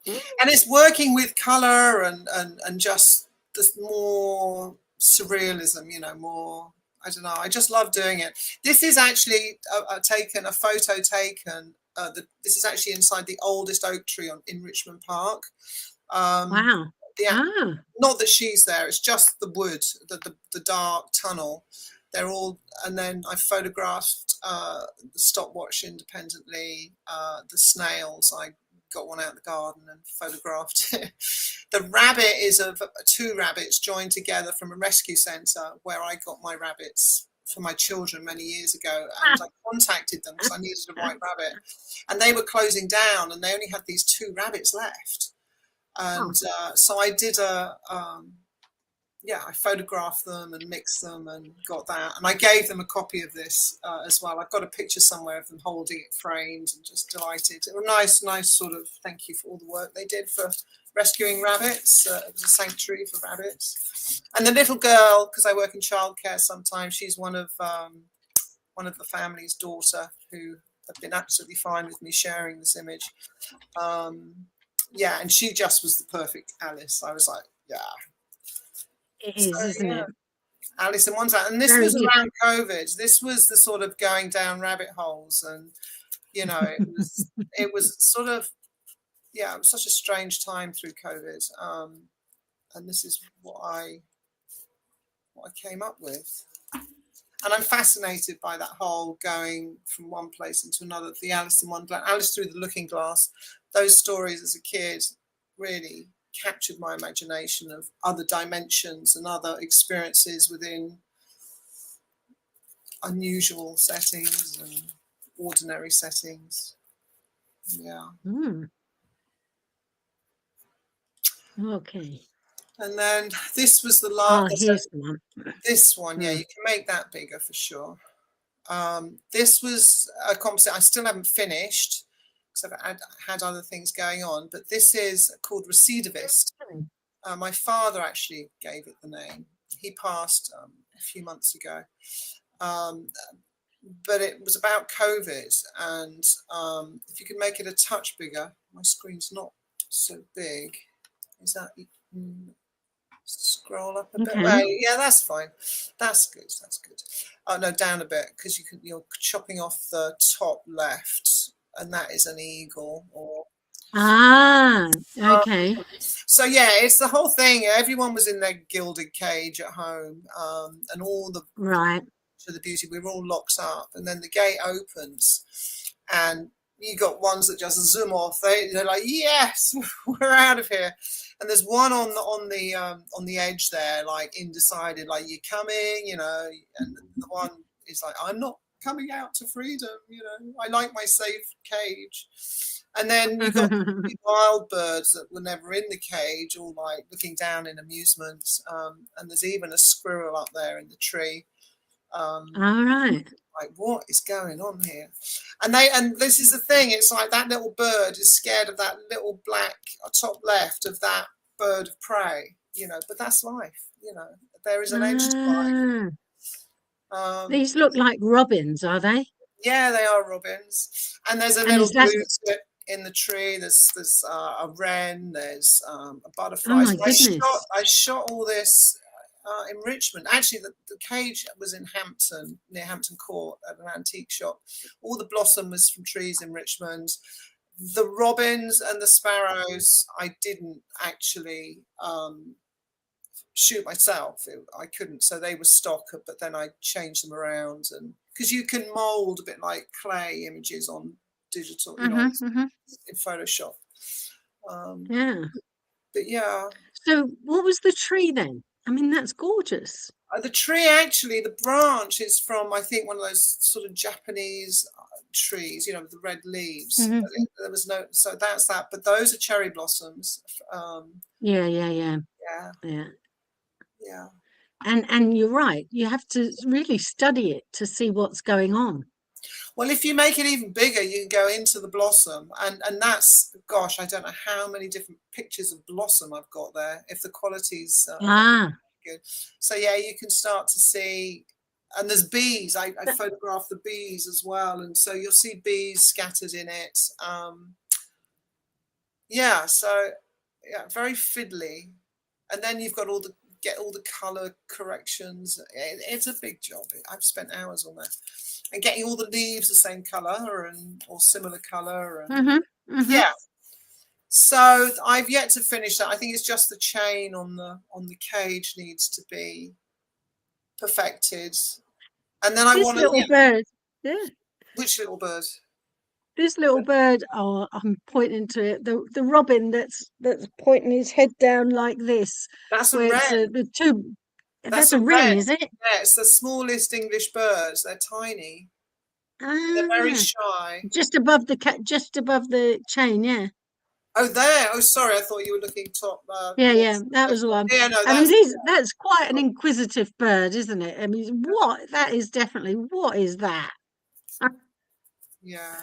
it's working with color and just this more surrealism, more, I don't know, I just love doing it. This is actually a photo taken. This is actually inside the oldest oak tree in Richmond Park. Wow. Not that she's there, it's just the wood, the dark tunnel. They're all, and then I photographed the stopwatch independently, the snails. I got one out of the garden and photographed it. The rabbit is of two rabbits joined together from a rescue centre where I got my rabbits for my children many years ago, and I contacted them because I needed a white rabbit, and they were closing down and they only had these two rabbits left, and so I did I photographed them and mixed them and got that, and I gave them a copy of this as well. I've got a picture somewhere of them holding it framed and just delighted. It was nice sort of thank you for all the work they did for rescuing rabbits. It was a sanctuary for rabbits. And the little girl, because I work in childcare sometimes, she's one of one of the family's daughter, who have been absolutely fine with me sharing this image. Yeah, and she just was the perfect Alice. I was like, yeah. It is, isn't it? Alice in Wonderland. And this was around COVID. This was the sort of going down rabbit holes, and you know, it was sort of, yeah, it was such a strange time through COVID. And this is what I came up with. And I'm fascinated by that whole going from one place into another, the Alice in Wonderland, Alice Through the Looking Glass. Those stories as a kid really captured my imagination of other dimensions and other experiences within unusual settings and ordinary settings. Yeah. Okay. And then this was the last. Oh, here's the one. This one, yeah, you can make that bigger for sure. This was a composite I still haven't finished because I've had other things going on, but this is called Recidivist. My father actually gave it the name. He passed a few months ago. But it was about COVID, and if you can make it a touch bigger, my screen's not so big. Is that... Scroll up a bit. Right, yeah, that's fine. That's good. That's good. Oh no, down a bit, because you're chopping off the top left, and that is an eagle. Or okay. So yeah, it's the whole thing. Everyone was in their gilded cage at home, and all the to the beauty. We were all locked up, and then the gate opens, and you got ones that just zoom off. They're like, yes, we're out of here. And there's one on the edge there, like undecided, like, you're coming, you know. And the one is like, I'm not coming out to freedom, you know. I like my safe cage. And then you got the wild birds that were never in the cage, all like looking down in amusement. And there's even a squirrel up there in the tree. All right. Like, what is going on here? And this is the thing, it's like that little bird is scared of that little black top left of that bird of prey, you know, but that's life, you know. There is an edge to life. These look like robins, are they? Yeah, they are robins. And there's a little blue tip in the tree. There's a wren, there's a butterfly. Oh my goodness. I shot all this in Richmond. Actually, the cage was in Hampton, near Hampton Court, at an antique shop. All the blossom was from trees in Richmond. The robins and the sparrows, I didn't actually shoot myself. I couldn't, so they were stock, but then I changed them around, and because you can mold a bit like clay images on digital, you know, in Photoshop. Yeah. But yeah. So what was the tree then? I mean, that's gorgeous. The tree, actually, the branch is from, I think, one of those sort of Japanese trees, you know, with the red leaves. There was no, so that's that. But those are cherry blossoms. Yeah. And you're right. You have to really study it to see what's going on. Well, if you make it even bigger, you can go into the blossom, and that's, gosh, I don't know how many different pictures of blossom I've got there, if the quality's good. So yeah, you can start to see, and there's bees. I photographed the bees as well, and so you'll see bees scattered in it. Yeah, so yeah, very fiddly. And then you've got get all the color corrections. It's a big job. I've spent hours on that. And getting all the leaves the same color or similar color. And yeah. So I've yet to finish that. I think it's just the chain on the cage needs to be perfected. And then I want to. Little bird. Yeah. Which little bird? This little bird. Oh, I'm pointing to it. The robin that's pointing his head down like this. That's a wren. That's a wren, is it? Yeah, it's the smallest English birds. They're tiny. They're very shy. Just above the chain, yeah. Oh, there. Oh, sorry. I thought you were looking top. Yeah. That was one. Yeah, no, I mean, that's quite an inquisitive bird, isn't it? I mean, what is that? Yeah.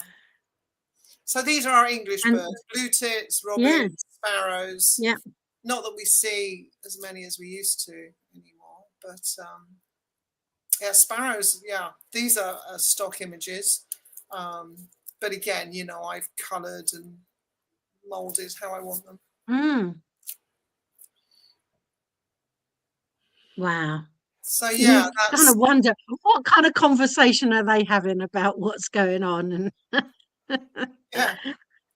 So these are our English birds: blue tits, robins, sparrows. Yeah. Not that we see as many as we used to anymore, but Yeah, sparrows. Yeah, these are stock images, but again, you know, I've coloured and moulded how I want them. Wow. So yeah, you that's kind of wonder what kind of conversation are they having about what's going on, and yeah.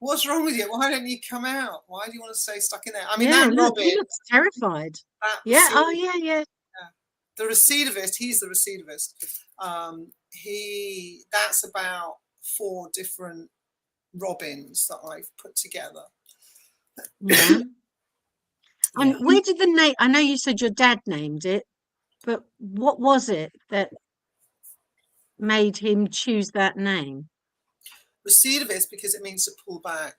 What's wrong with you? Why don't you come out? Why do you want to stay stuck in there? I mean, yeah, that look, he Robin, looks terrified. that Yeah. Oh, recidivist, yeah. the recidivist, he's the recidivist. That's about 4 different robins that I've put together. Yeah. And Yeah. where did the name? I know you said your dad named it, but what was it that made him choose that name? Recidivist because it means to pull back.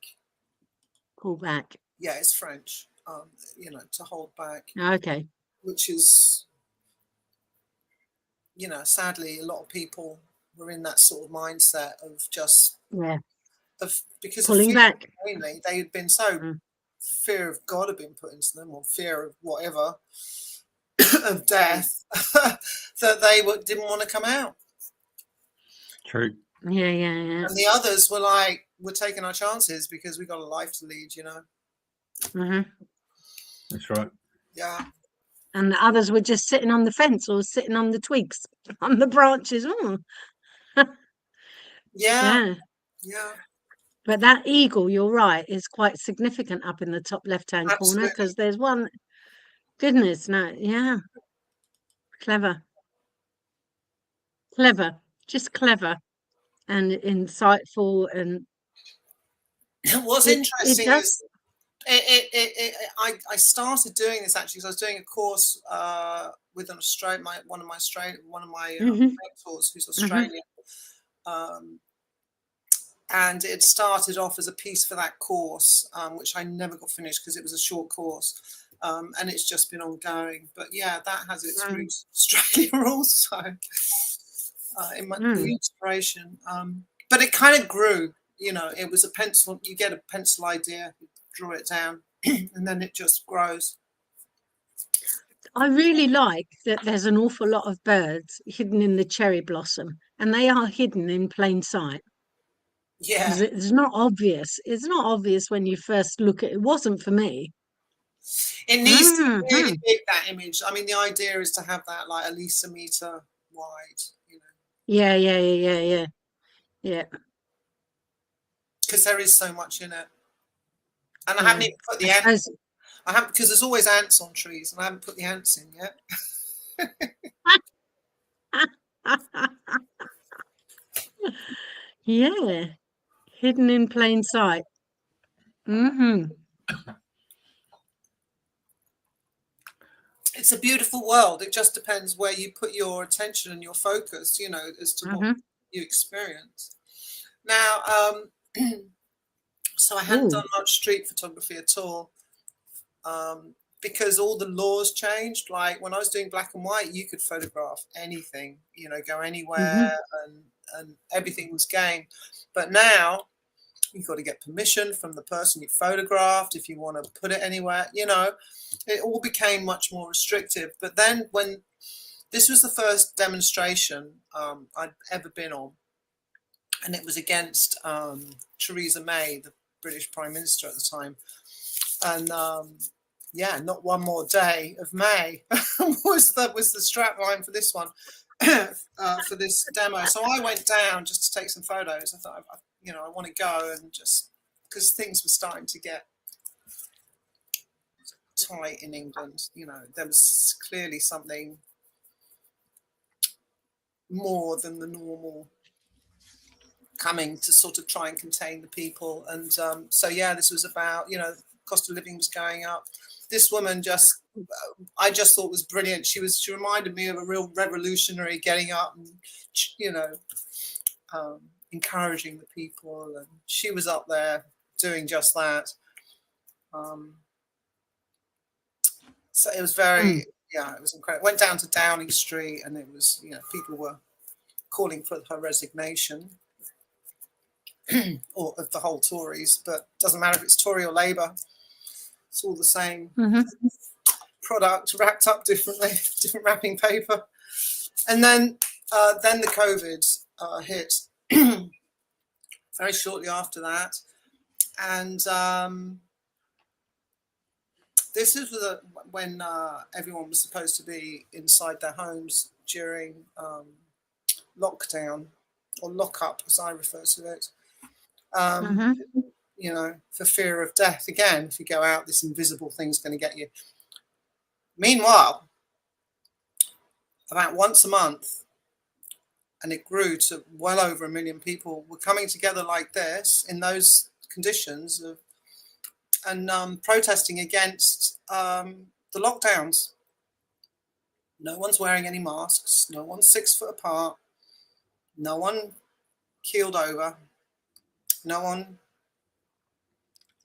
Pull back. Yeah, it's French. You know, to hold back. Okay. Which is, you know, sadly, a lot of people were in that sort of mindset of just because pulling of fear, back. mainly they had been so fear of God had been put into them, or fear of whatever, of death, that they didn't want to come out. True. Yeah. And the others were like, we're taking our chances because we got a life to lead, you know. That's right. Yeah. And the others were just sitting on the fence or sitting on the twigs, on the branches. Yeah. But that eagle, you're right, is quite significant up in the top left-hand corner, because there's one. Goodness, no, yeah. Clever, just clever and insightful. And what's interesting is I started doing this actually because I was doing a course with an Australian, one of my mentors who's Australian, and it started off as a piece for that course, which I never got finished because it was a short course, and it's just been ongoing. But yeah, that has its roots in Australia also, in the inspiration. But it kind of grew. You know, it was a pencil. You get a pencil idea, you draw it down, and then it just grows. I really like that there's an awful lot of birds hidden in the cherry blossom, and they are hidden in plain sight. Yeah, it's not obvious. It's not obvious when you first look at it. It wasn't for me. It needs to be really big, that image. I mean, the idea is to have that like at least a meter wide, you know. Yeah. Because there is so much in it. And I haven't even put the ants. I haven't, because there's always ants on trees, and I haven't put the ants in yet. Yeah, hidden in plain sight. It's a beautiful world. It just depends where you put your attention and your focus, you know, as to what you experience. Now, so I hadn't done much street photography at all, because all the laws changed. Like when I was doing black and white, you could photograph anything, you know, go anywhere, and everything was game. But now you've got to get permission from the person you photographed if you want to put it anywhere, you know. It all became much more restrictive. But then when this was the first demonstration I'd ever been on, and it was against Theresa May, the British Prime Minister at the time. And yeah, not one more day of May was the strap line for this one, for this demo. So I went down just to take some photos. I thought, you know, I want to go, and just because things were starting to get tight in England, you know, there was clearly something more than the normal coming to sort of try and contain the people. And so yeah, this was about, you know, cost of living was going up. This woman just, I just thought was brilliant. She reminded me of a real revolutionary, getting up and, you know, encouraging the people, and she was up there doing just that. So it was very, yeah, it was incredible. Went down to Downing Street, and it was, you know, people were calling for her resignation, or of the whole Tories, but doesn't matter if it's Tory or Labour, it's all the same product wrapped up differently, different wrapping paper. And then the COVID hit very shortly after that. And this is when everyone was supposed to be inside their homes during lockdown, or lockup, as I refer to it. You know, for fear of death. Again, if you go out, this invisible thing's going to get you. Meanwhile, about once a month, and it grew to well over 1 million people were coming together like this in those conditions of, and protesting against the lockdowns. No one's wearing any masks. No one's 6 foot apart. No one keeled over. No one,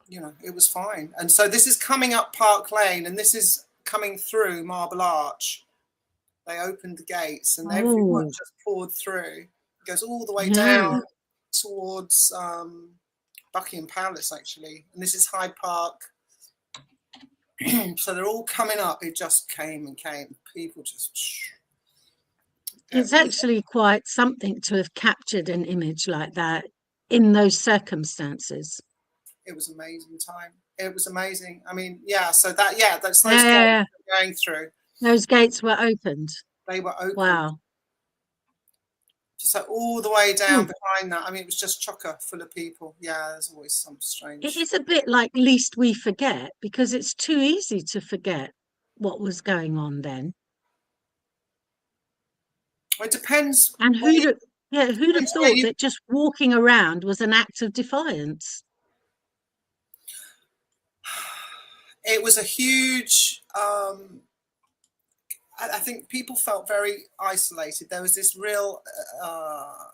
you know, it was fine. And so this is coming up Park Lane, and this is coming through Marble Arch. They opened the gates, and everyone just poured through. It goes all the way down towards Buckingham Palace, actually. And this is Hyde Park. So they're all coming up. It just came and came. People just... It's actually quite something to have captured an image like that in those circumstances. It was an amazing time. It was amazing. I mean, yeah, so that, that's those gates going through. Those gates were opened. They were open. Wow. Just like all the way down behind that. I mean, it was just chocker full of people. Yeah, there's always some strange... It is a bit like Least We Forget, because it's too easy to forget what was going on then. Well, it depends. And who'd have thought that just walking around was an act of defiance? It was a huge... I think people felt very isolated. There was this real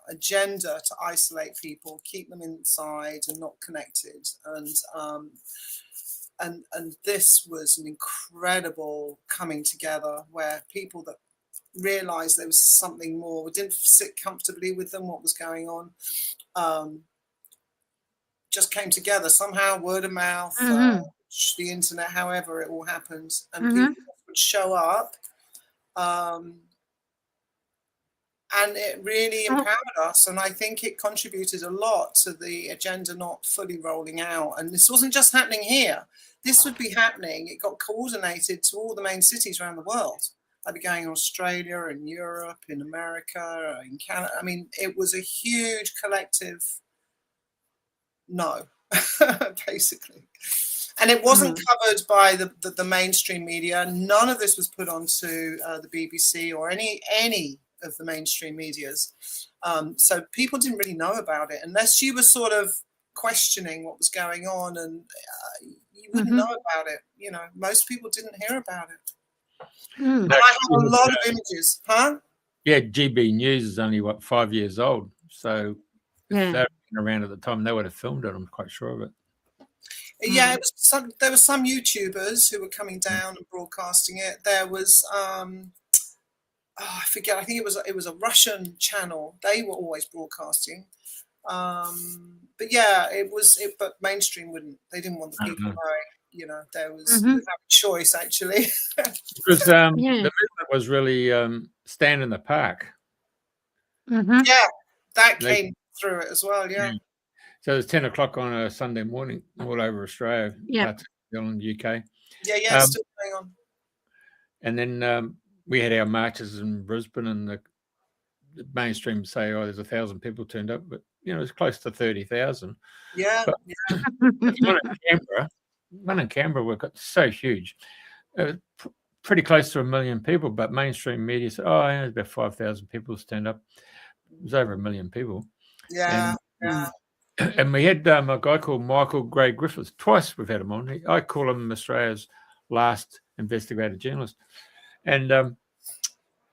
agenda to isolate people, keep them inside and not connected. And this was an incredible coming together where people that realised there was something more, we didn't sit comfortably with them, what was going on, just came together somehow, word of mouth, the internet, however it all happened, and people would show up. And it really empowered us, and I think it contributed a lot to the agenda not fully rolling out. And this wasn't just happening here. This would be happening. It got coordinated to all the main cities around the world. I'd be going in Australia, in Europe, in America, in Canada. I mean, it was a huge collective no, basically. And it wasn't covered by the mainstream media. None of this was put onto the BBC or any of the mainstream medias. So people didn't really know about it unless you were sort of questioning what was going on, and you wouldn't know about it. You know, most people didn't hear about it. And I have a lot of images, Yeah, GB News is only, 5 years old. So if they were around at the time, they would have filmed it, I'm quite sure of it. Yeah, it was there were some YouTubers who were coming down and broadcasting it. There was I forget. I think it was a Russian channel. They were always broadcasting. But yeah, but mainstream wouldn't. They didn't want the people knowing. You know, there was a choice actually. Because the movement was really stand in the park. Yeah, that came through it as well. Yeah. So it was 10 o'clock on a Sunday morning all over Australia, parts of the UK. Yeah, still going on. And then we had our marches in Brisbane, and the mainstream say, "Oh, there's 1,000 people turned up," but you know, it's close to 30,000. Yeah. One in Canberra, we got so huge, pretty close to 1 million people. But mainstream media said, "Oh, yeah, there's about 5,000 people turned up." It was over 1 million people. Yeah. And we had a guy called Michael Gray Griffiths. Twice we've had him on. I call him Australia's last investigative journalist. And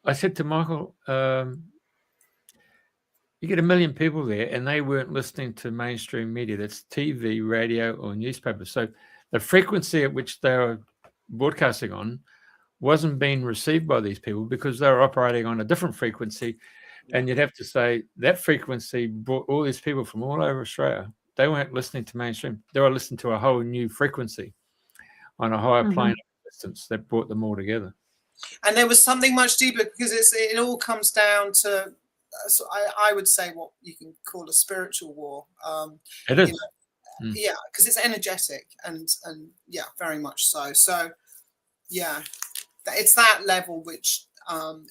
I said to Michael, you get 1 million people there, and they weren't listening to mainstream media. That's TV, radio, or newspaper. So the frequency at which they were broadcasting on wasn't being received by these people because they were operating on a different frequency. And you'd have to say that frequency brought all these people from all over Australia. They weren't listening to mainstream. They were listening to a whole new frequency on a higher plane of distance that brought them all together. And there was something much deeper, because it all comes down to, so I would say, what you can call a spiritual war. It is. You know, yeah, because it's energetic, and yeah, very much so. So yeah, it's that level which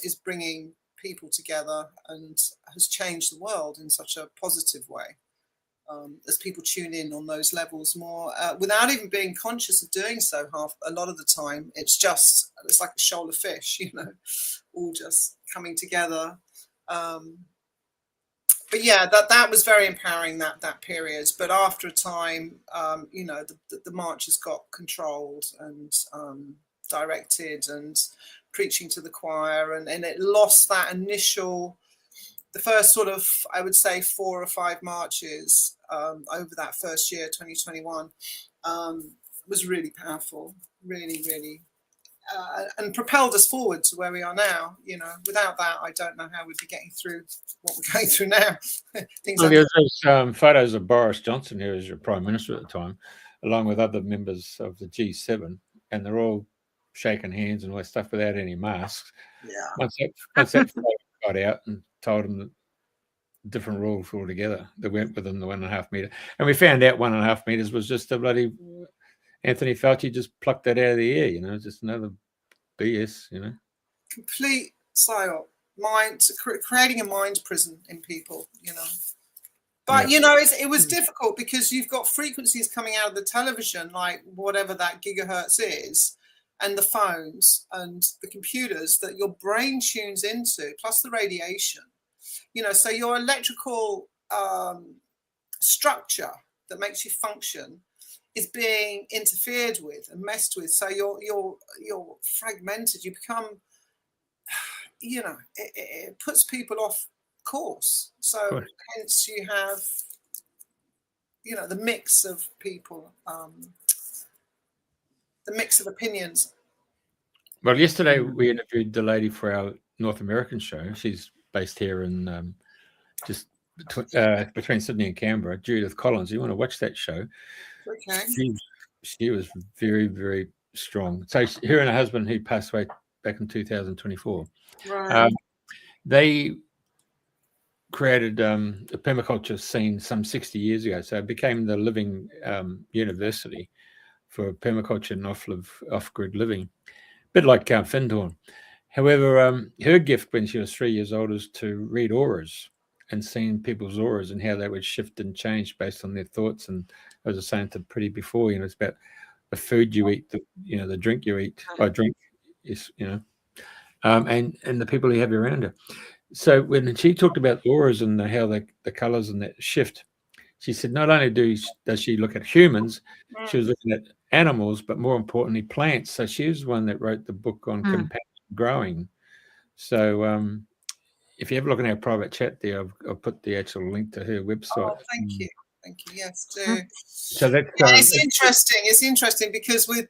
is bringing people together and has changed the world in such a positive way. As people tune in on those levels more, without even being conscious of doing so. A lot of the time, it's like a shoal of fish, you know, all just coming together. But yeah, that was very empowering, that period. But after a time, you know, the marches got controlled and directed, and preaching to the choir, and it lost that initial. The first sort of, I would say, 4 or 5 marches over that first year, 2021, was really powerful, really, really, and propelled us forward to where we are now. You know, without that, I don't know how we'd be getting through what we're going through now. Well, there's photos of Boris Johnson, who was your prime minister at the time, along with other members of the G7, and they're all shaking hands and all that stuff without any masks. Yeah. Once that photo got out and told them that different rules altogether, they went within the 1.5 meter, and we found out 1.5 meters was just a bloody Anthony Fauci just plucked that out of the air. You know, just another BS. You know, complete psyop, creating a mind prison in people. You know. But, you know, it was difficult, because you've got frequencies coming out of the television, like whatever that gigahertz is, and the phones and the computers that your brain tunes into, plus the radiation. You know, so your electrical structure that makes you function is being interfered with and messed with. So you're fragmented. You become, you know, it puts people off course. So hence you have, you know, the mix of people, the mix of opinions. Well, yesterday we interviewed the lady for our North American show. She's based here in just between Sydney and Canberra. Judith Collins. You want to watch that show? Okay. She was very, very strong. So her and her husband, who passed away back in 2024, right. They created a permaculture scene some 60 years ago. So it became the living university for permaculture and off-grid living, a bit like Findhorn. However, her gift when she was 3 years old is to read auras and seeing people's auras and how they would shift and change based on their thoughts. And as I was saying to Priti before, you know, it's about the food you eat, the drink you eat. By drink is, you know, and the people you have around her. So when she talked about auras and how the colors and that shift, she said not only does she look at humans, she was looking at animals, but more importantly, plants. So she was the one that wrote the book on compassion growing. So if you ever look in our private chat there, I've put the actual link to her website. Oh, thank you. Thank you. Yes, do. So that's it's interesting. It's interesting because with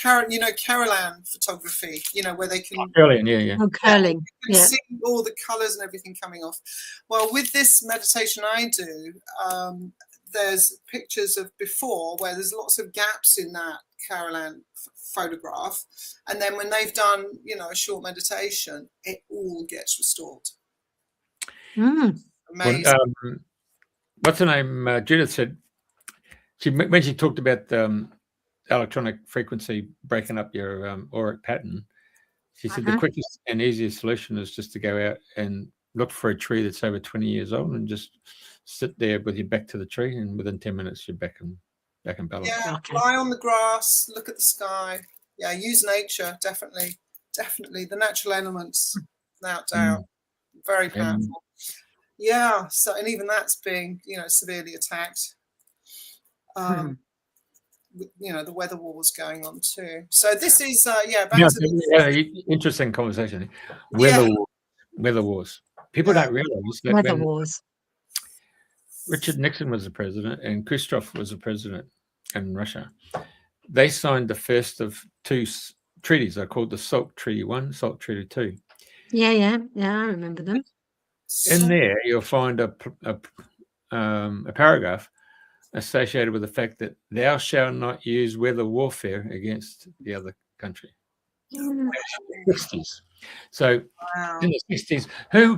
Carolan photography, you know, where they can curling, curling, see all the colours and everything coming off. Well, with this meditation I do, there's pictures of before where there's lots of gaps in that Carolan photograph, and then when they've done, you know, a short meditation, it all gets restored. Amazing. Well, what's her name? Judith said when she talked about electronic frequency breaking up your auric pattern, she said the quickest and easiest solution is just to go out and look for a tree that's over 20 years old and just sit there with your back to the tree, and within 10 minutes you're back in balance. Yeah, lie on the grass, look at the sky. Yeah, use nature, definitely. The natural elements, without doubt, very powerful. Yeah, so, and even that's being, you know, severely attacked. You know, the weather wars going on too. So this is interesting conversation. Weather wars. People don't realize that weather wars. Richard Nixon was the president and Khrushchev was the president in Russia. They signed the first of 2 treaties. They're called the Salt Treaty 1, Salt Treaty 2. Yeah, I remember them. In there, you'll find a paragraph associated with the fact that thou shalt not use weather warfare against the other country. in the 60s. So Wow. in the 60s, who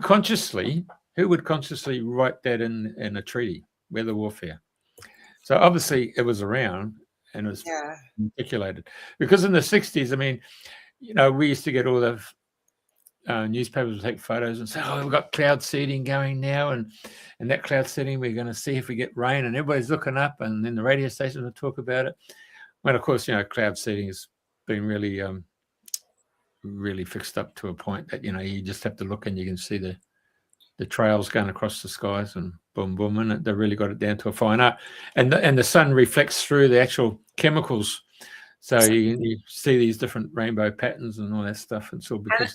would consciously write that in a treaty, weather warfare? So obviously it was around and it was articulated. Because in the 60s, I mean, we used to get all the newspapers would take photos and say, oh, we've got cloud seeding going now, and that cloud seeding, we're going to see if we get rain, and everybody's looking up, and then the radio stations will talk about it. Well, of course, cloud seeding has been really, really fixed up to a point that, you just have to look and you can see the trails going across the skies, and boom, boom, and they really got it down to a fine art. And the sun reflects through the actual chemicals. So you see these different rainbow patterns and all that stuff. It's all because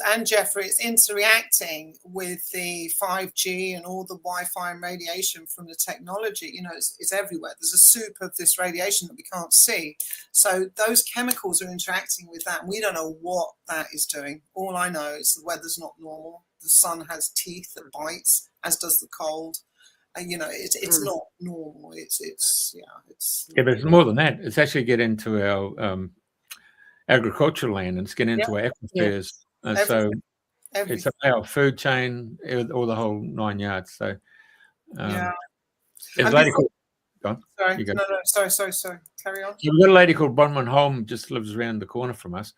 and Jeffrey, it's interacting with the 5G and all the Wi-Fi and radiation from the technology. It's everywhere. There's a soup of this radiation that we can't see. So those chemicals are interacting with that. And we don't know what that is doing. All I know is the weather's not normal. The sun has teeth that bites, as does the cold. And it's not normal. It's but it's more than that. It's actually get into our agricultural land, and it's getting into our aquifers. So it's our food chain, all the whole 9 yards. So there's a lady called. Sorry, sorry. Carry on. We've got a lady called Bronwyn Holm, just lives around the corner from us.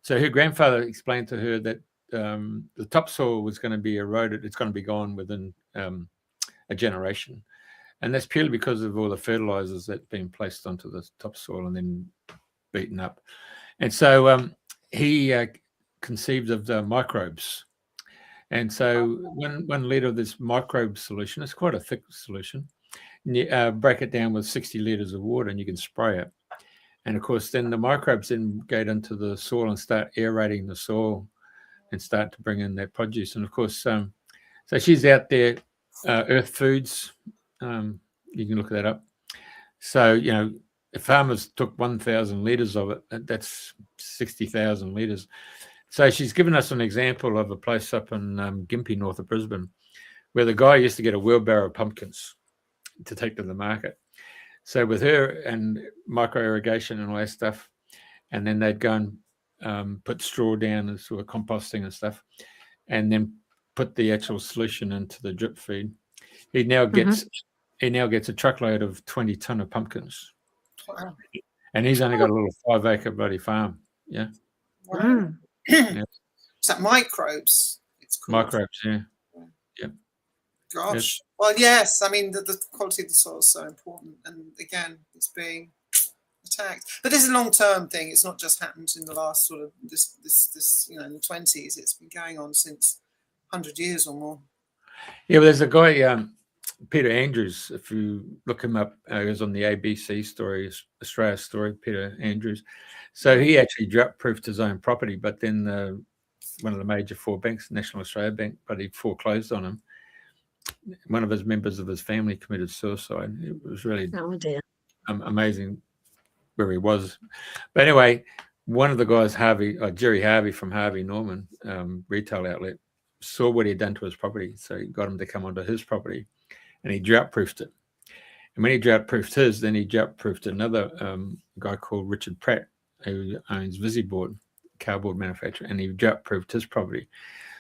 So her grandfather explained to her that the topsoil was going to be eroded. It's going to be gone within a generation, and that's purely because of all the fertilizers that have been placed onto the topsoil and then beaten up. And so he conceived of the microbes, and so one liter of this microbe solution, it's quite a thick solution, and you break it down with 60 liters of water and you can spray it, and of course then the microbes then get into the soil and start aerating the soil and start to bring in their produce. And of course so she's out there, Earth Foods, you can look that up. So if farmers took 1,000 litres of it, that's 60,000 litres. So she's given us an example of a place up in Gympie, north of Brisbane, where the guy used to get a wheelbarrow of pumpkins to take to the market. So with her and micro irrigation and all that stuff, and then they'd go and put straw down and sort of composting and stuff, and then put the actual solution into the drip feed. He now gets a truckload of 20 ton of pumpkins. Wow. And he's only got a little 5-acre bloody farm. Yeah. Wow. Is that microbes? It's called. Microbes, yeah. Gosh. Yes. Well, yes. I mean, the quality of the soil is so important, and again, it's being attacked. But this is a long-term thing. It's not just happened in the last sort of this in the 20s. It's been going on since 100 years or more. Yeah, well, there's a guy, Peter Andrews. If you look him up, he was on the ABC story, Australia story, Peter Andrews. So he actually drought-proofed his own property, but then one of the major 4 banks, National Australia Bank, but he foreclosed on him. One of his members of his family committed suicide. It was really amazing where he was. But anyway, one of the guys, Jerry Harvey from Harvey Norman retail outlet, saw what he'd done to his property. So he got him to come onto his property and he drought-proofed it. And when he drought-proofed his, then he drought-proofed another guy called Richard Pratt, who owns Visiboard, cardboard manufacturer, and he drought-proofed his property.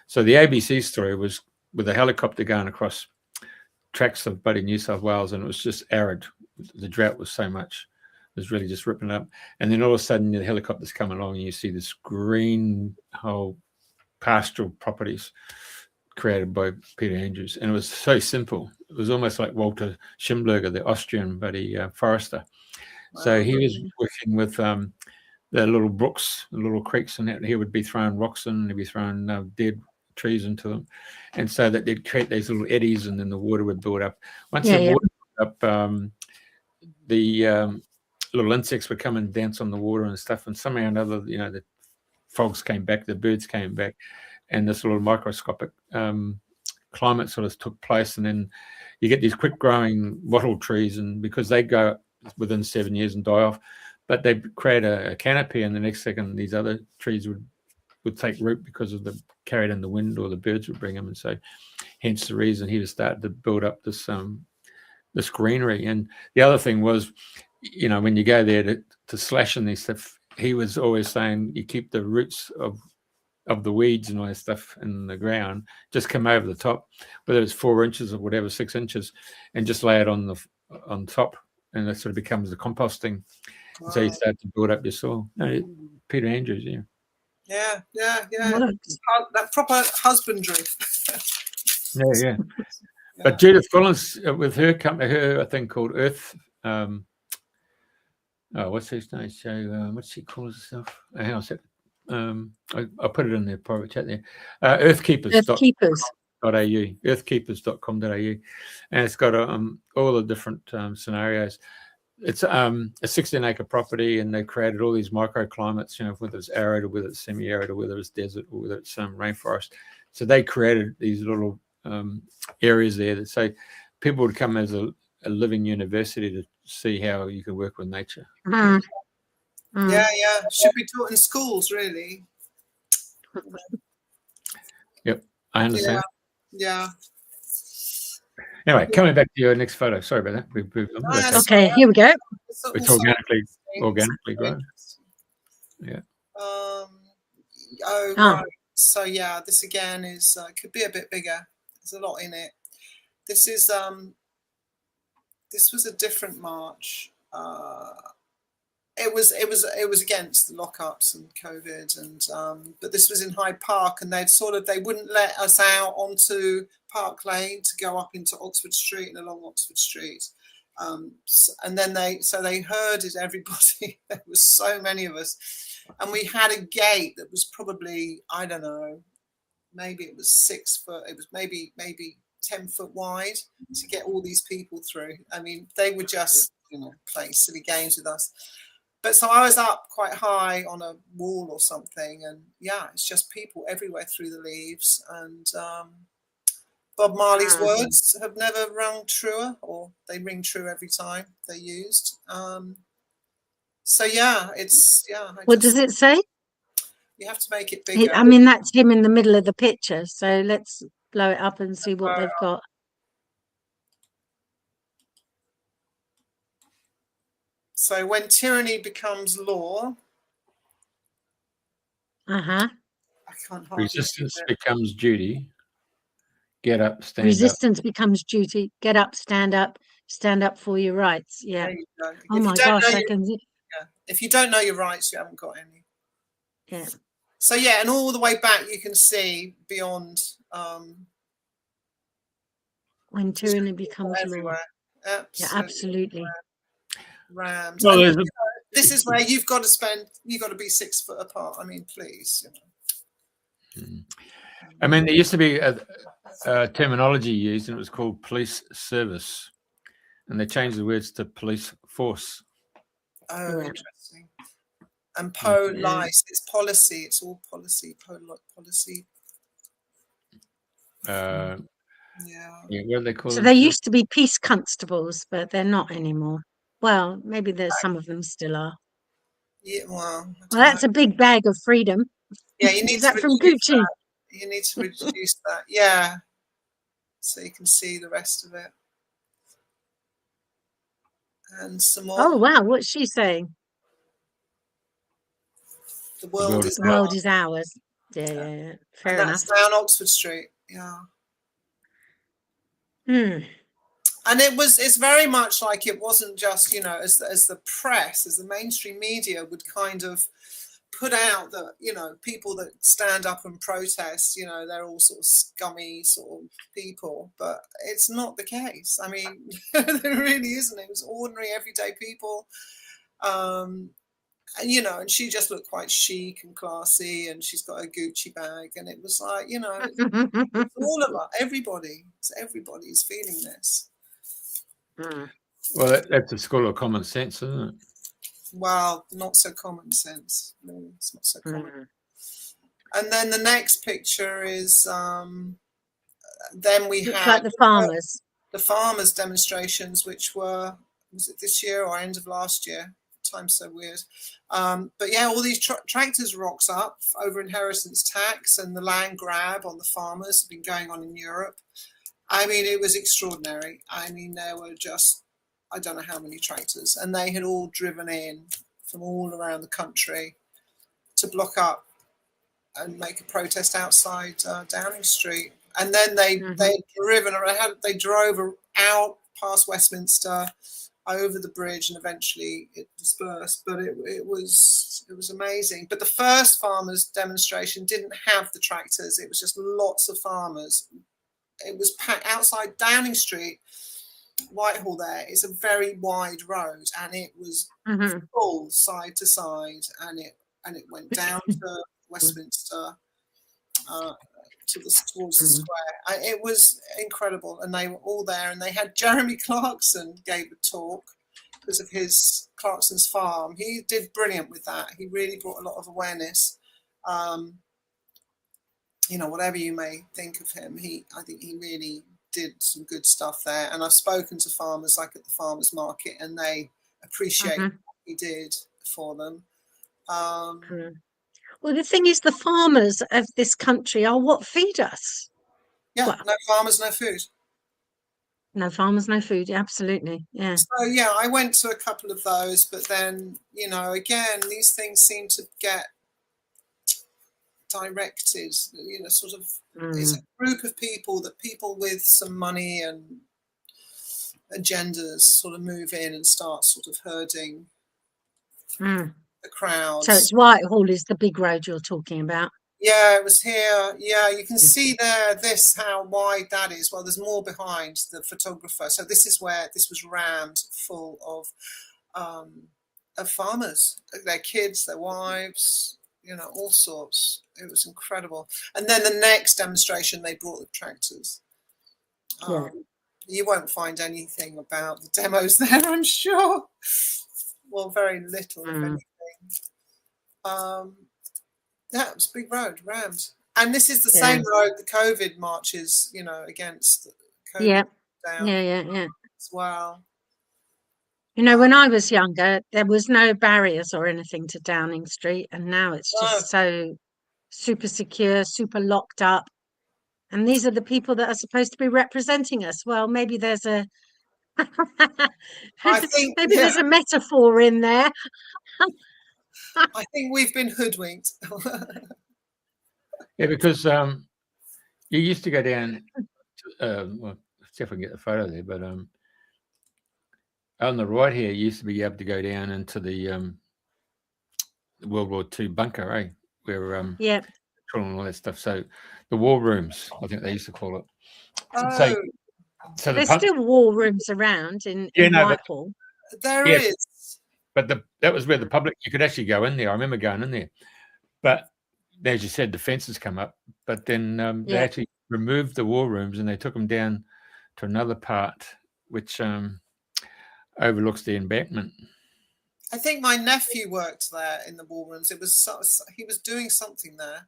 So the ABC story was with a helicopter going across tracts of bloody New South Wales, and it was just arid. The drought was so much. It was really just ripping it up. And then all of a sudden the helicopters come along and you see this green whole pastoral properties created by Peter Andrews. And it was so simple. It was almost like Walter Schimberger, the Austrian forester. Wow. So he was working with the little brooks, the little creeks, and that he would be throwing rocks in, and he'd be throwing dead trees into them, and so that they'd create these little eddies, and then the water would build up. Once the water built up, the little insects would come and dance on the water and stuff, and somehow or another, the frogs came back, the birds came back, and this little microscopic climate sort of took place. And then you get these quick growing wattle trees, and because they go within 7 years and die off, but they create a canopy, and the next second these other trees would take root because of the carried in the wind, or the birds would bring them. And so hence the reason he was starting to build up this greenery. And the other thing was, when you go there to slash in these stuff, he was always saying you keep the roots of the weeds and all that stuff in the ground, just come over the top, whether it's 4 inches or whatever, 6 inches, and just lay it on top, and that sort of becomes the composting. Wow. So you start to build up your soil. No, Peter Andrews, yeah. That proper husbandry. yeah. But Judith Collins, with her company, her thing called Earth. What's her name? So, what's she call herself? Hang on a sec. I put it in the private chat there. Earthkeepers.com.au, earthkeepers.com.au, and it's got all the different scenarios. It's a 16-acre property, and they created all these microclimates, whether it's arid or whether it's semi-arid or whether it's desert or whether it's rainforest. So they created these little areas there that say people would come as a living university to see how you can work with nature. Yeah, should be taught in schools, really. Yep, I understand. Yeah. Anyway, coming back to your next photo. Sorry about that. We've moved on. Okay, here we go. It's organically grown. Yeah. Right. So yeah, this again is could be a bit bigger. There's a lot in it. This is this was a different march. It was against the lockups and COVID, and but this was in Hyde Park, and they wouldn't let us out onto Park Lane to go up into Oxford Street and along Oxford Street, and then they herded everybody. There was so many of us, and we had a gate that was probably, I don't know, maybe it was 6 foot. It was maybe 10 foot wide to get all these people through. I mean, they would just play silly games with us. But so I was up quite high on a wall or something, and it's just people everywhere through the leaves. And Bob Marley's words have never rung truer, or they ring true every time they're used. So what does it say? You have to make it bigger. I mean, that's him in the middle of the picture. So let's blow it up and see what they've got. So when tyranny becomes law, I can't hardly resistance becomes duty. Get up, stand Resistance becomes duty. Get up, stand up for your rights. Yeah. Oh my gosh, I can. If you don't know your rights, you haven't got any. Yeah. So and all the way back, you can see beyond. When tyranny becomes law. Yeah, absolutely. Rammed. Well, this is where you've got to be 6 foot apart. I mean, please. I mean, there used to be a terminology used, and it was called police service, and they changed the words to police force. Oh, interesting. And police, it's policy. It's all policy. Policy. What do they call so them? They used to be peace constables, but they're not anymore. Well, maybe there's some of them still are. Yeah, well, that's a big bag of freedom. Yeah, you need Is that from Gucci? That. You need to reduce that. Yeah, so you can see the rest of it. And some more. Oh wow, what's she saying? The world is ours. Yeah. Fair enough. That's down Oxford Street. Yeah. And it's very much like it wasn't just, as the press, as the mainstream media would kind of put out that, people that stand up and protest, they're all sort of scummy sort of people, but it's not the case. I mean, there really isn't. It was ordinary, everyday people. And she just looked quite chic and classy, and she's got a Gucci bag, and it was like, it's all of us, everybody's feeling this. Well, that's a school of common sense, isn't it? Well, not so common sense. No, it's not so common. And then the next picture is then we had the farmers demonstrations, which was it this year or end of last year? Time's so weird. But all these tractors rocks up over inheritance tax and the land grab on the farmers have been going on in Europe. I mean, it was extraordinary. I mean, there were just, I don't know how many tractors, and they had all driven in from all around the country to block up and make a protest outside Downing Street. And then they drove out past Westminster, over the bridge, and eventually it dispersed. But it was amazing. But the first farmers' demonstration didn't have the tractors. It was just lots of farmers. It was packed outside Downing Street. Whitehall there is a very wide road, and it was full side to side, and it went down to Westminster, towards the square. It was incredible, and they were all there, and they had Jeremy Clarkson gave a talk because of his Clarkson's farm. He did brilliant with that. He really brought a lot of awareness. Whatever you may think of him, I think he really did some good stuff there. And I've spoken to farmers, like at the farmers market, and they appreciate what he did for them. Well, the thing is, the farmers of this country are what feed us. Yeah, well, no farmers, no food. No farmers, no food. Absolutely, yeah. So yeah, I went to a couple of those, but then again, these things seem to get directed. Sort of, it's a group of people with some money and agendas sort of move in and start sort of herding the crowds. So it's Whitehall is the big road you're talking about. Yeah, it was here. Yeah, you can see there how wide that is. Well, there's more behind the photographer. So this is where this was rammed full of farmers, their kids, their wives, all sorts. It was incredible. And then the next demonstration, they brought the tractors. You won't find anything about the demos there, I'm sure. Well, very little, if anything. Yeah, it was a big road, rammed. And this is the same road the COVID marches, against COVID down as well. When I was younger, there was no barriers or anything to Downing Street, and now it's just so super secure, super locked up. And these are the people that are supposed to be representing us. Well, maybe there's a there's a metaphor in there. I think we've been hoodwinked. Yeah, because you used to go down. Well, see if I can get the photo there, but on the right here, you used to be able to go down into the World War II bunker, where and all that stuff. So the war rooms, I think they used to call it. So there's still war rooms around in Whitehall. There is. But that was where the public, you could actually go in there. I remember going in there. But as you said, the fences come up. But then they actually removed the war rooms and they took them down to another part, which overlooks the embankment. I think my nephew worked there in the war rooms. He was doing something there.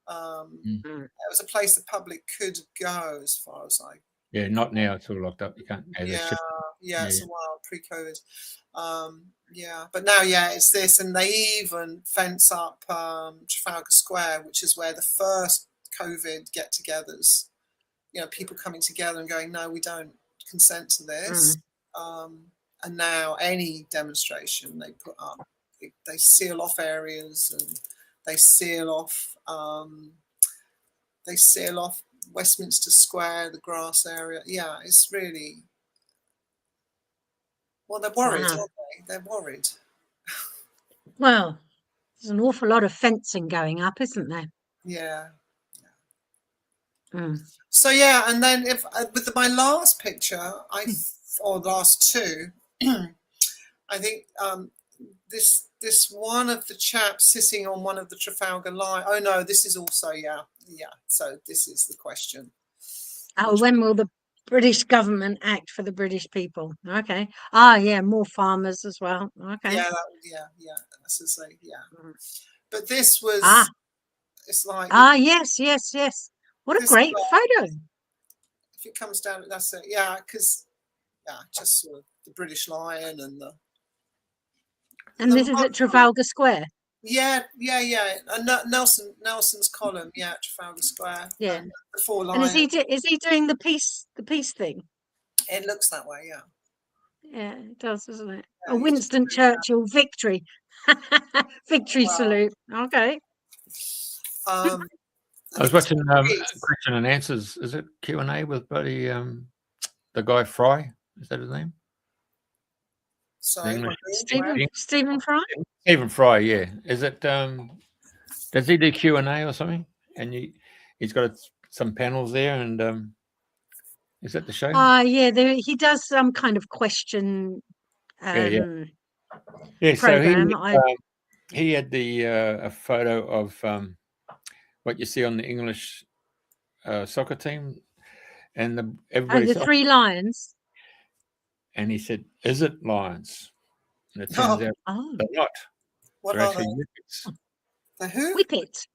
It was a place the public could go, as far as I. Yeah, not now. It's all locked up. You can't. It's a while pre-COVID. But now, it's this, and they even fence up Trafalgar Square, which is where the first COVID get-togethers. People coming together and going, no, we don't consent to this. And now any demonstration they put up, they seal off areas and they seal off Westminster Square, the grass area. Yeah, it's really. Well, they're worried, aren't they? They're worried. Well, there's an awful lot of fencing going up, isn't there? Yeah. So and then if with my last picture, or last two, I think this one of the chaps sitting on one of the Trafalgar line. Oh no, this is also So this is the question. When will the British government act for the British people? Okay. More farmers as well. Okay. That's to say, But this was. It's like. Yes. What a great photo. If it comes down, that's it. Yeah, because just sort of the British Lion and the. And this is at Trafalgar Square. Yeah. And Nelson's column, Trafalgar Square. Yeah. And the four lions. And is he doing the peace thing? It looks that way, Yeah, it does, doesn't it? Yeah, A Winston Churchill victory. Victory salute. Okay. I was watching question and answers. Is it Q&A with buddy the guy Fry? Is that his name? Sorry, Stephen Fry? Stephen Fry, yeah. Is it does he do Q&A or something? And he's got some panels there, and is that the show? Yeah, he does some kind of question yeah. program. So he had the a photo of what you see on the English soccer team, and everybody. The three lions. And he said, "Is it lions?" And it turns out they're not. What they're are actually they? leopards. The who? Whippet.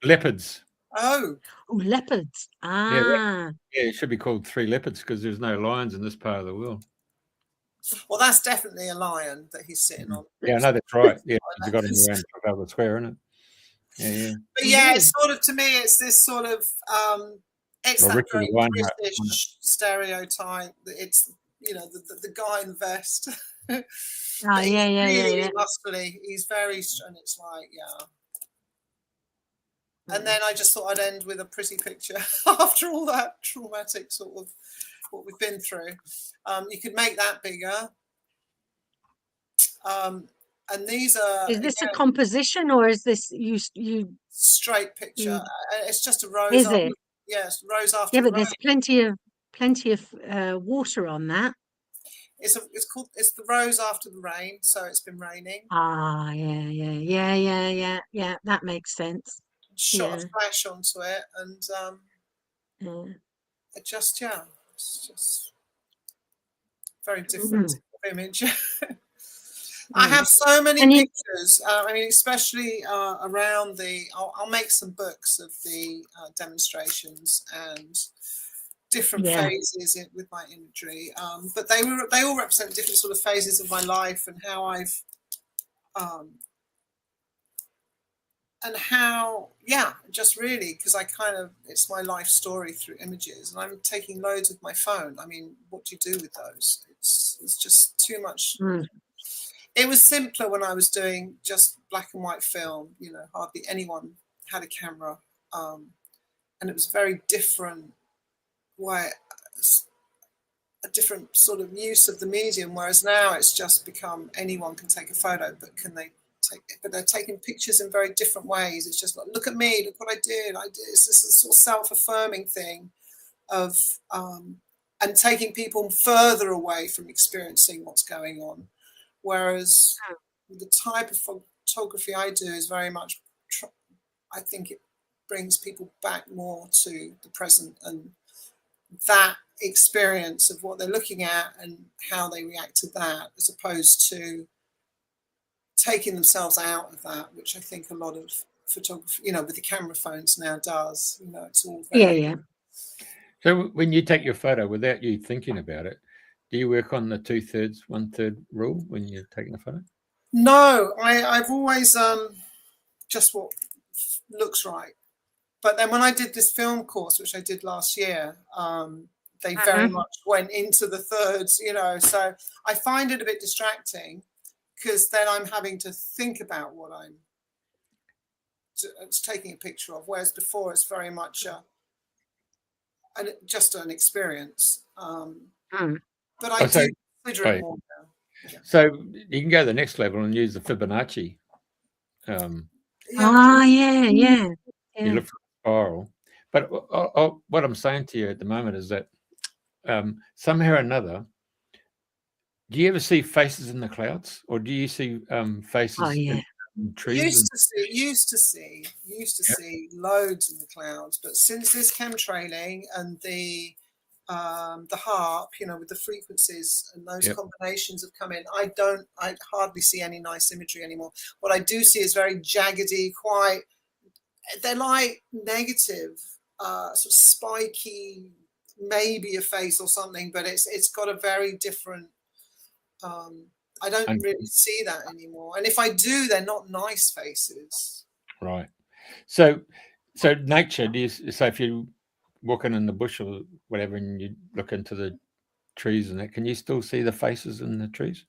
Leopards. Oh, leopards. Yeah, it should be called three leopards because there's no lions in this part of the world. Well, that's definitely a lion that he's sitting on. Yeah, I know that's right. Yeah, you got him around Trafalgar Square, isn't it? Yeah. But yeah, it's sort of, to me, it's this sort of it's that very British stereotype. That it's, you know, the guy in the vest. He's really muscly. He's very, and it's like, yeah. And then I just thought I'd end with a pretty picture after all that traumatic sort of what we've been through. You could make that bigger. And these are. Is this a composition or is this you straight picture? It's just a rose. Is it? Yes, rose after. Yeah, but there's plenty of water on that. It's the rose after the rain, so it's been raining. Yeah. That makes sense. Shot a flash onto it, and it's just very different image. I have so many pictures. I mean, especially around the. I'll make some books of the demonstrations and different phases with my imagery. But they all represent different sort of phases of my life and how I've. And how, just really, because it's my life story through images, and I'm taking loads with my phone. I mean, what do you do with those? It's just too much. It was simpler when I was doing just black and white film. You know, hardly anyone had a camera, and it was a very different way, a different sort of use of the medium. Whereas now it's just become anyone can take a photo, but can they? But they're taking pictures in very different ways. It's just like, look at me, look what I did. It's this sort of self-affirming thing of and taking people further away from experiencing what's going on. Whereas the type of photography I do is very much, I think it brings people back more to the present and that experience of what they're looking at and how they react to that, as opposed to taking themselves out of that, which I think a lot of photography, with the camera phones now does. It's all very... So when you take your photo without you thinking about it, do you work on the 2/3, 1/3 rule when you're taking a photo? No, I've always just what looks right. But then when I did this film course, which I did last year, they very much went into the thirds, so I find it a bit distracting, because then I'm having to think about what I'm taking a picture of, whereas before it's very much just an experience. But I do consider it more now. Yeah. So you can go to the next level and use the Fibonacci. You look for a spiral. But what I'm saying to you at the moment is that somehow or another, do you ever see faces in the clouds, or do you see faces in trees? Used to see loads in the clouds, but since this chemtrailing and the harp, with the frequencies and those combinations have come in, I hardly see any nice imagery anymore. What I do see is very jaggedy, they're like negative, sort of spiky, maybe a face or something, but it's got a very different. I don't really see that anymore, and if I do, they're not nice faces. Right. So nature. So if you're walking in the bush or whatever, and you look into the trees and that. Can you still see the faces in the trees?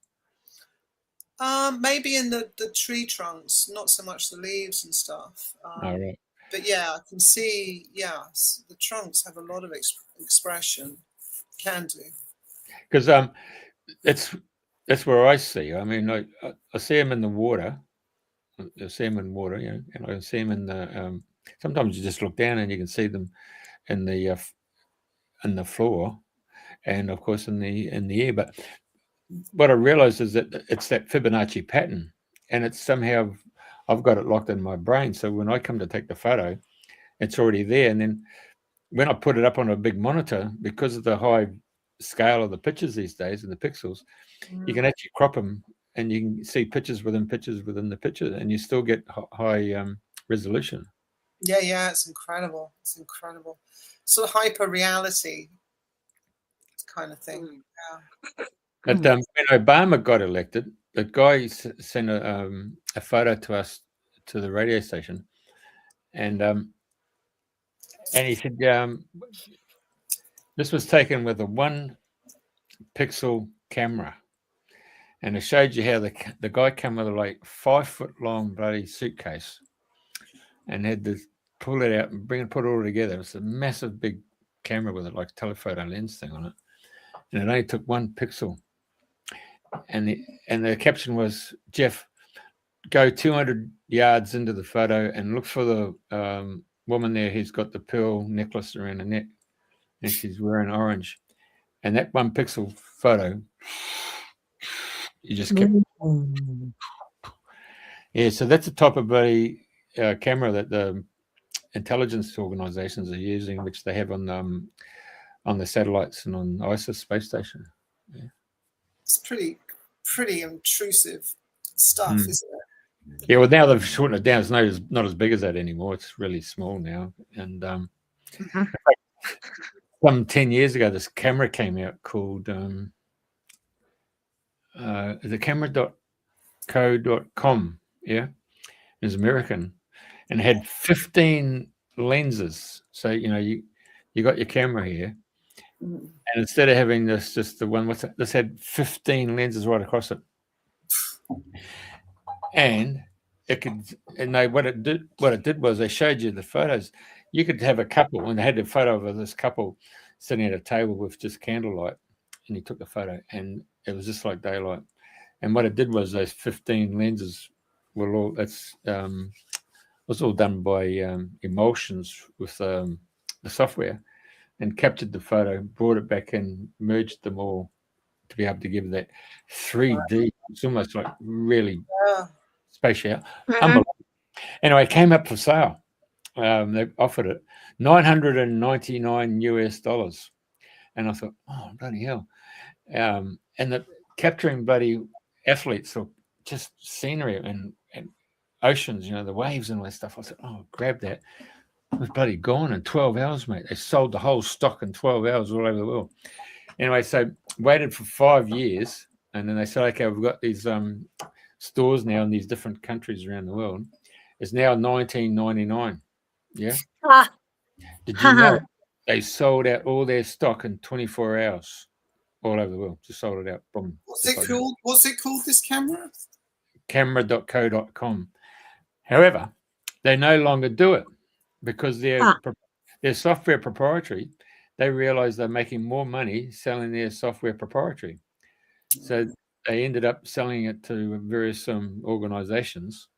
Maybe in the tree trunks, not so much the leaves and stuff. Right. But yeah, I can see. Yes, the trunks have a lot of expression. Can do. Because that's where I see. I mean, I see them in the water. I see them in water, and I see them in the. Sometimes you just look down and you can see them in the floor, and of course in the air. But what I realized is that it's that Fibonacci pattern, and it's somehow I've got it locked in my brain. So when I come to take the photo, it's already there. And then when I put it up on a big monitor, because of the high scale of the pictures these days and the pixels, you can actually crop them, and you can see pictures within the picture, and you still get high resolution. Yeah, it's incredible. It's incredible. Sort of hyper reality kind of thing. Yeah. But when Obama got elected, the guy sent a photo to us, to the radio station, and he said this was taken with a 1 pixel camera, and it showed you how the guy came with a like 5 foot long bloody suitcase, and had to pull it out and put it all together. It's a massive big camera with a like telephoto lens thing on it, and it only took 1 pixel. And the caption was, "Jeff, go 200 yards into the photo and look for the woman there who's got the pearl necklace around her neck, and she's wearing orange." And that 1 pixel photo, you just kept. Yeah, so that's the type of camera that the intelligence organizations are using, which they have on the satellites and on ISIS space station. Yeah. It's pretty intrusive stuff, isn't it? Yeah, well, now they've shortened it down. It's not as big as that anymore. It's really small now. And some 10 years ago, this camera came out called the camera.co.com. Yeah, it's American, and it had 15 lenses. So you got your camera here, and instead of having just the one, this had 15 lenses right across it, and it could. And what it did was they showed you the photos. You could have a couple, and they had a photo of this couple sitting at a table with just candlelight, and he took the photo, and it was just like daylight. And what it did was those 15 lenses were all. Was all done by emulsions with the software, and captured the photo, brought it back in, merged them all to be able to give that 3D. It's almost like really spatial. Anyway, it came up for sale. They offered it $999, and I thought, oh bloody hell! And the capturing bloody athletes or just scenery and oceans, the waves and all that stuff. I said, oh, grab that. It was bloody gone in 12 hours, mate. They sold the whole stock in 12 hours all over the world. Anyway, so waited for 5 years, and then they said, okay, we've got these stores now in these different countries around the world. It's now $19.99. Yeah. Did you know they sold out all their stock in 24 hours all over the world? Just sold it out. Boom. What's it called? What's it called, this camera? Camera.co.com. However, they no longer do it because their software proprietary. They realize they're making more money selling their software proprietary. So they ended up selling it to various organizations,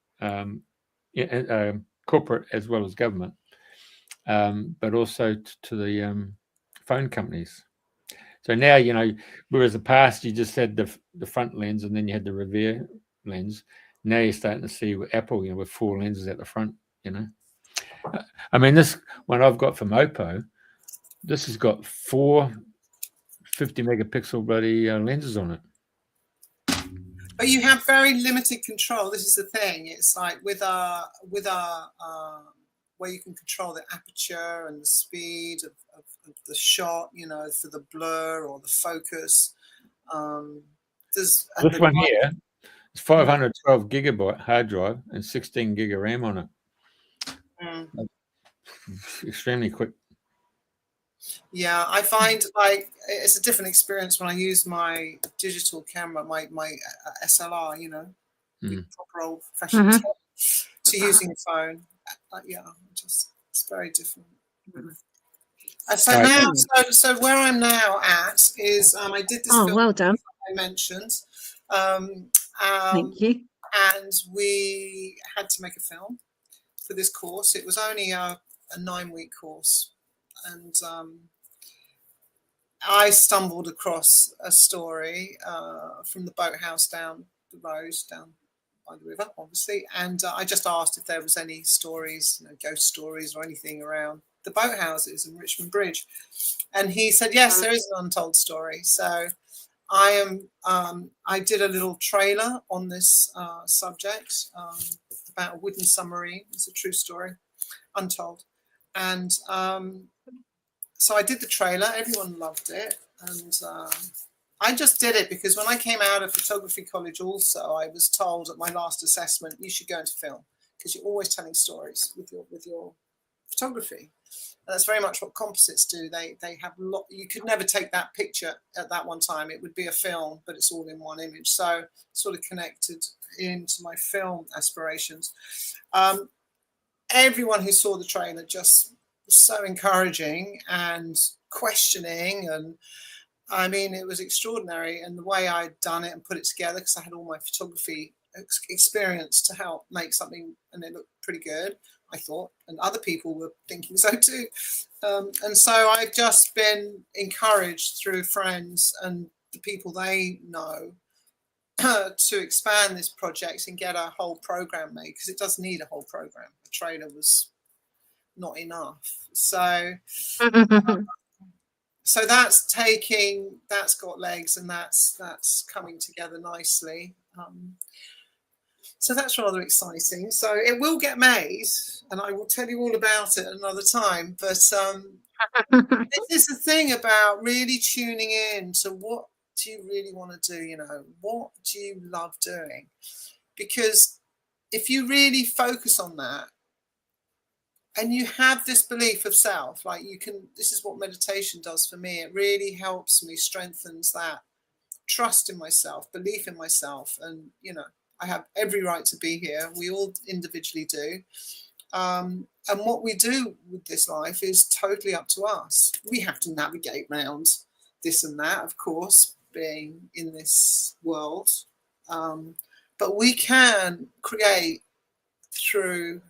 corporate as well as government, but also to the phone companies. So now, whereas the past you just had the front lens and then you had the rear lens, now you're starting to see with Apple, with 4 lenses at the front, I mean, this one I've got from Oppo, this has got 4 50 megapixel bloody lenses on it. But you have very limited control. This is the thing. It's like with our where you can control the aperture and the speed of the shot, for the blur or the focus. This one here, it's 512 gigabyte hard drive and 16 gig of RAM on it. Extremely quick. Yeah, I find like it's a different experience when I use my digital camera, my SLR, you know, proper old fashioned to using a phone. Yeah, just it's very different. So now, so where I'm now at is I did this film. Well done. I mentioned. Thank you. And we had to make a film for this course. It was only a 9-week course, and I stumbled across a story from the boathouse down the road, down by the river, obviously, and I just asked if there was any stories, you know, ghost stories or anything around the boathouses in Richmond Bridge, and he said yes, there is an untold story. So I did a little trailer on this subject about a wooden submarine. It's a true story, untold, and so I did the trailer. Everyone loved it, and I just did it because when I came out of photography college, also I was told at my last assessment, you should go into film because you're always telling stories with your photography. And that's very much what composites do. They have you could never take that picture at that one time. It would be a film, but it's all in one image. So sort of connected into my film aspirations. Everyone who saw the trailer just was so encouraging and questioning, and I mean, it was extraordinary. And the way I'd done it and put it together, because I had all my photography experience to help make something, and it looked pretty good, I thought, and other people were thinking so too. And so I've just been encouraged through friends and the people they know to expand this project and get a whole program made, because it does need a whole program. The trailer was not enough. So so that's got legs, and that's coming together nicely. So that's rather exciting. So it will get made, and I will tell you all about it another time. But this is the thing about really tuning in to what do you really want to do, you know, what do you love doing? Because if you really focus on that, and you have this belief of self, like you can, this is what meditation does for me. It really helps me, strengthens that trust in myself, belief in myself. And, you know, I have every right to be here. We all individually do. And what we do with this life is totally up to us. We have to navigate around this and that, of course, being in this world. But we can create through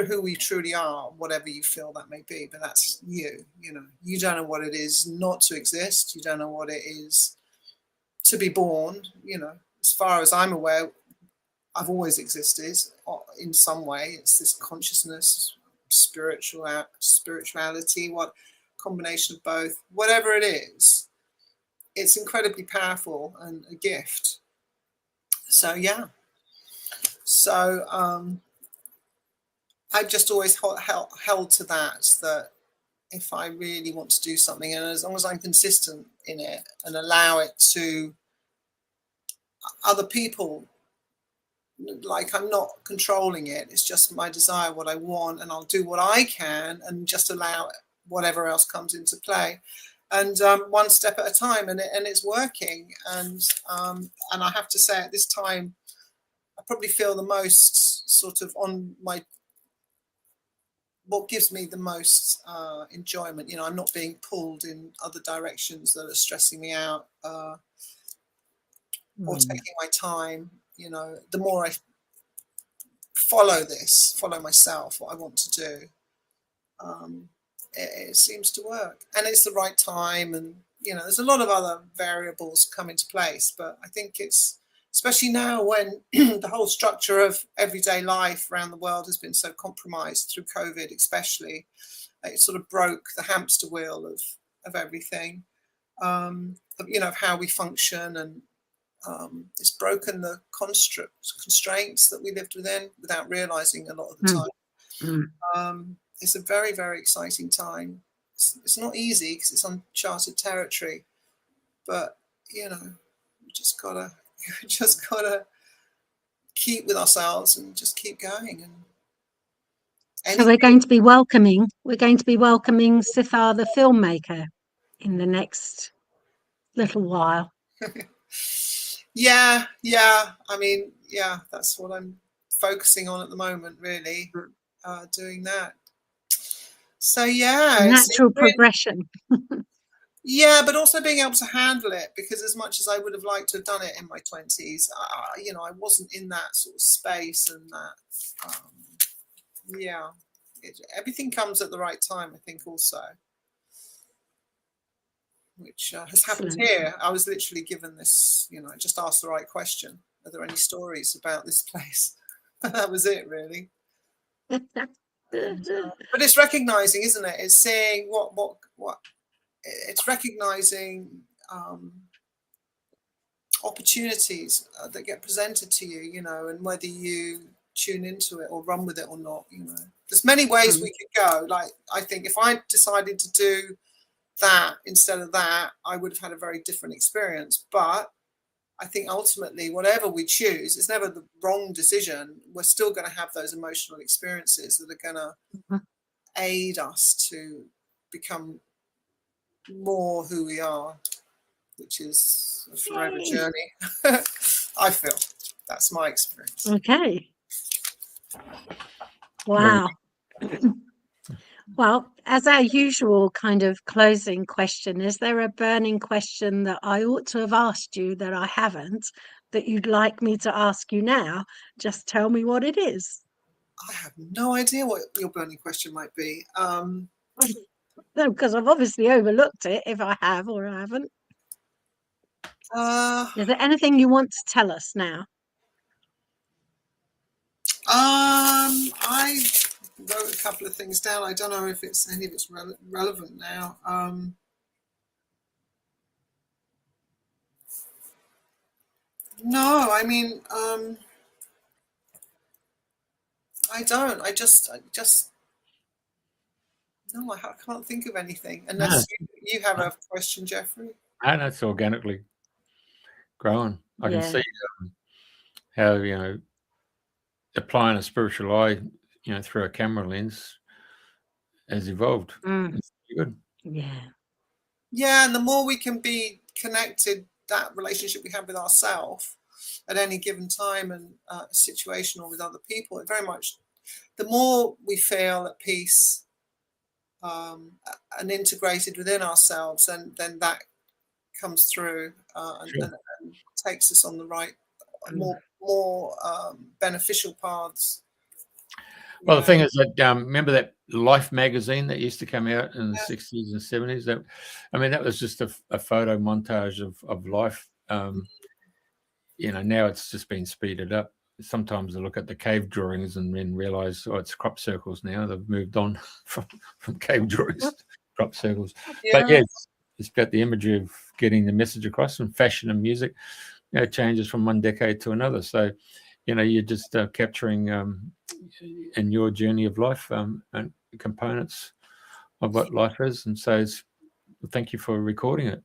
who we truly are, whatever you feel that may be. But that's you know, you don't know what it is not to exist. You don't know what it is to be born. You know, as far as I'm aware, I've always existed in some way. It's this consciousness, spirituality, what combination of both, whatever it is, it's incredibly powerful and a gift. So yeah, so I've just always held to that if I really want to do something, and as long as I'm consistent in it and allow it to other people, like I'm not controlling it, it's just my desire, what I want, and I'll do what I can and just allow whatever else comes into play, and one step at a time, and it's working. And I have to say, at this time, I probably feel the most sort of on my, what gives me the most enjoyment. You know, I'm not being pulled in other directions that are stressing me out or taking my time. You know, the more I follow myself, what I want to do, it seems to work, and it's the right time. And you know, there's a lot of other variables come into place, but I think it's, especially now when the whole structure of everyday life around the world has been so compromised through COVID, especially, it sort of broke the hamster wheel of everything, you know, of how we function, and it's broken the constraints that we lived within without realizing a lot of the time. It's a very, very exciting time. It's not easy because it's uncharted territory, but you know, we just gotta keep with ourselves and just keep going. And So we're going to be welcoming Cythare the filmmaker in the next little while. Yeah. I mean, yeah, that's what I'm focusing on at the moment, really, doing that. So yeah, Natural progression. Yeah, but also being able to handle it, because as much as I would have liked to have done it in my 20s, you know, I wasn't in that sort of space, and that, yeah, everything comes at the right time, I think, also, which has happened here. I was literally given this, you know, I just asked the right question. Are there any stories about this place? That was it, really. But it's recognizing, isn't it? It's saying what it's recognizing opportunities that get presented to you, you know, and whether you tune into it or run with it or not, you know. There's many ways we could go. Like, I think if I decided to do that instead of that, I would have had a very different experience. But I think ultimately, whatever we choose, it's never the wrong decision. We're still going to have those emotional experiences that are going to aid us to become more who we are, which is a forever journey. I feel that's my experience. Okay. Wow. Well, as our usual kind of closing question, is there a burning question that I ought to have asked you that I haven't, that you'd like me to ask you now? Just tell me what it is. I have no idea what your burning question might be. No, because I've obviously overlooked it if I have or I haven't. Is there anything you want to tell us now? I wrote a couple of things down. I don't know if it's any of it's relevant now. No, I mean, I don't. I just no, I can't think of anything unless you have a question, Jeffrey. And that's organically growing. I can see how, you know, applying a spiritual eye, you know, through a camera lens has evolved. It's good. Yeah, and the more we can be connected, that relationship we have with ourselves at any given time and situation, or with other people, it very much, the more we feel at peace and integrated within ourselves, and then that comes through and takes us on the right, more beneficial paths. Well, the thing is that remember that Life magazine that used to come out in the 60s and 70s? That, I mean, that was just a photo montage of life. You know, now it's just been speeded up. Sometimes I look at the cave drawings and then realize, oh, it's crop circles now. They've moved on from cave drawings to crop circles. But yeah, it's got the imagery of getting the message across, and fashion and music, you know, changes from one decade to another. So, you know, you're just capturing in your journey of life and components of what life is. And so thank you for recording it.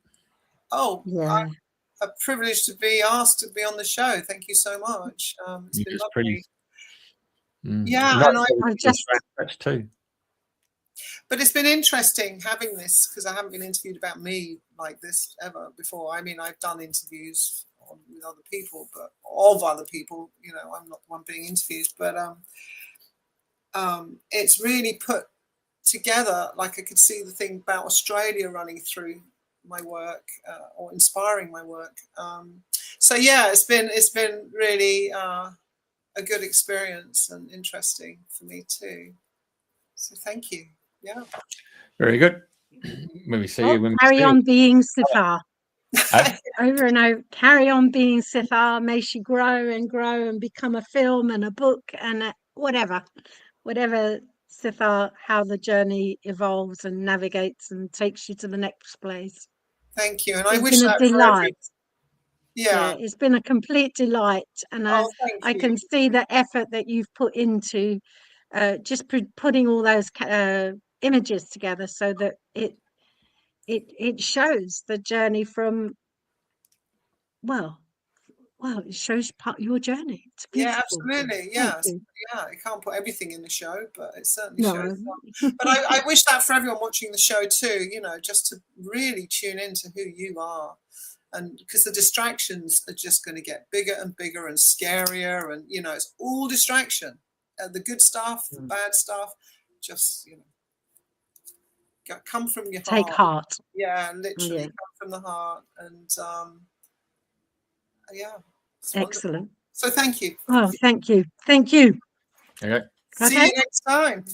Oh, yeah. A privilege to be asked to be on the show. Thank you so much. It's been lovely. Yeah, and I just too. But it's been interesting having this, because I haven't been interviewed about me like this ever before. I mean, I've done interviews with other people, but of other people, you know, I'm not the one being interviewed, but it's really put together, like I could see the thing about Australia running through my work or inspiring my work. So yeah, it's been really a good experience and interesting for me too. So thank you. Yeah. Very good. When we see you, when carry on being Cythare. Over and over. Carry on being Cythare. May she grow and become a film and a book and whatever Cythare, how the journey evolves and navigates and takes you to the next place. Thank you, and I wish that for every. Yeah, it's been a complete delight, and I can see the effort that you've put into just putting all those images together, so that it shows the journey from, well, Well, it shows part of your journey. It's Yeah, beautiful. absolutely. Thank Yeah, you. yeah. You can't put everything in the show, but it certainly No. shows some. But I wish that for everyone watching the show too. You know, just to really tune into who you are, and because the distractions are just going to get bigger and bigger and scarier, and you know, it's all distraction. The good stuff, the bad stuff, just come from your Take heart. Yeah, literally come from the heart, and yeah, it's excellent. Wonderful. So thank you. Oh, thank you. Thank you. Okay. See you next time.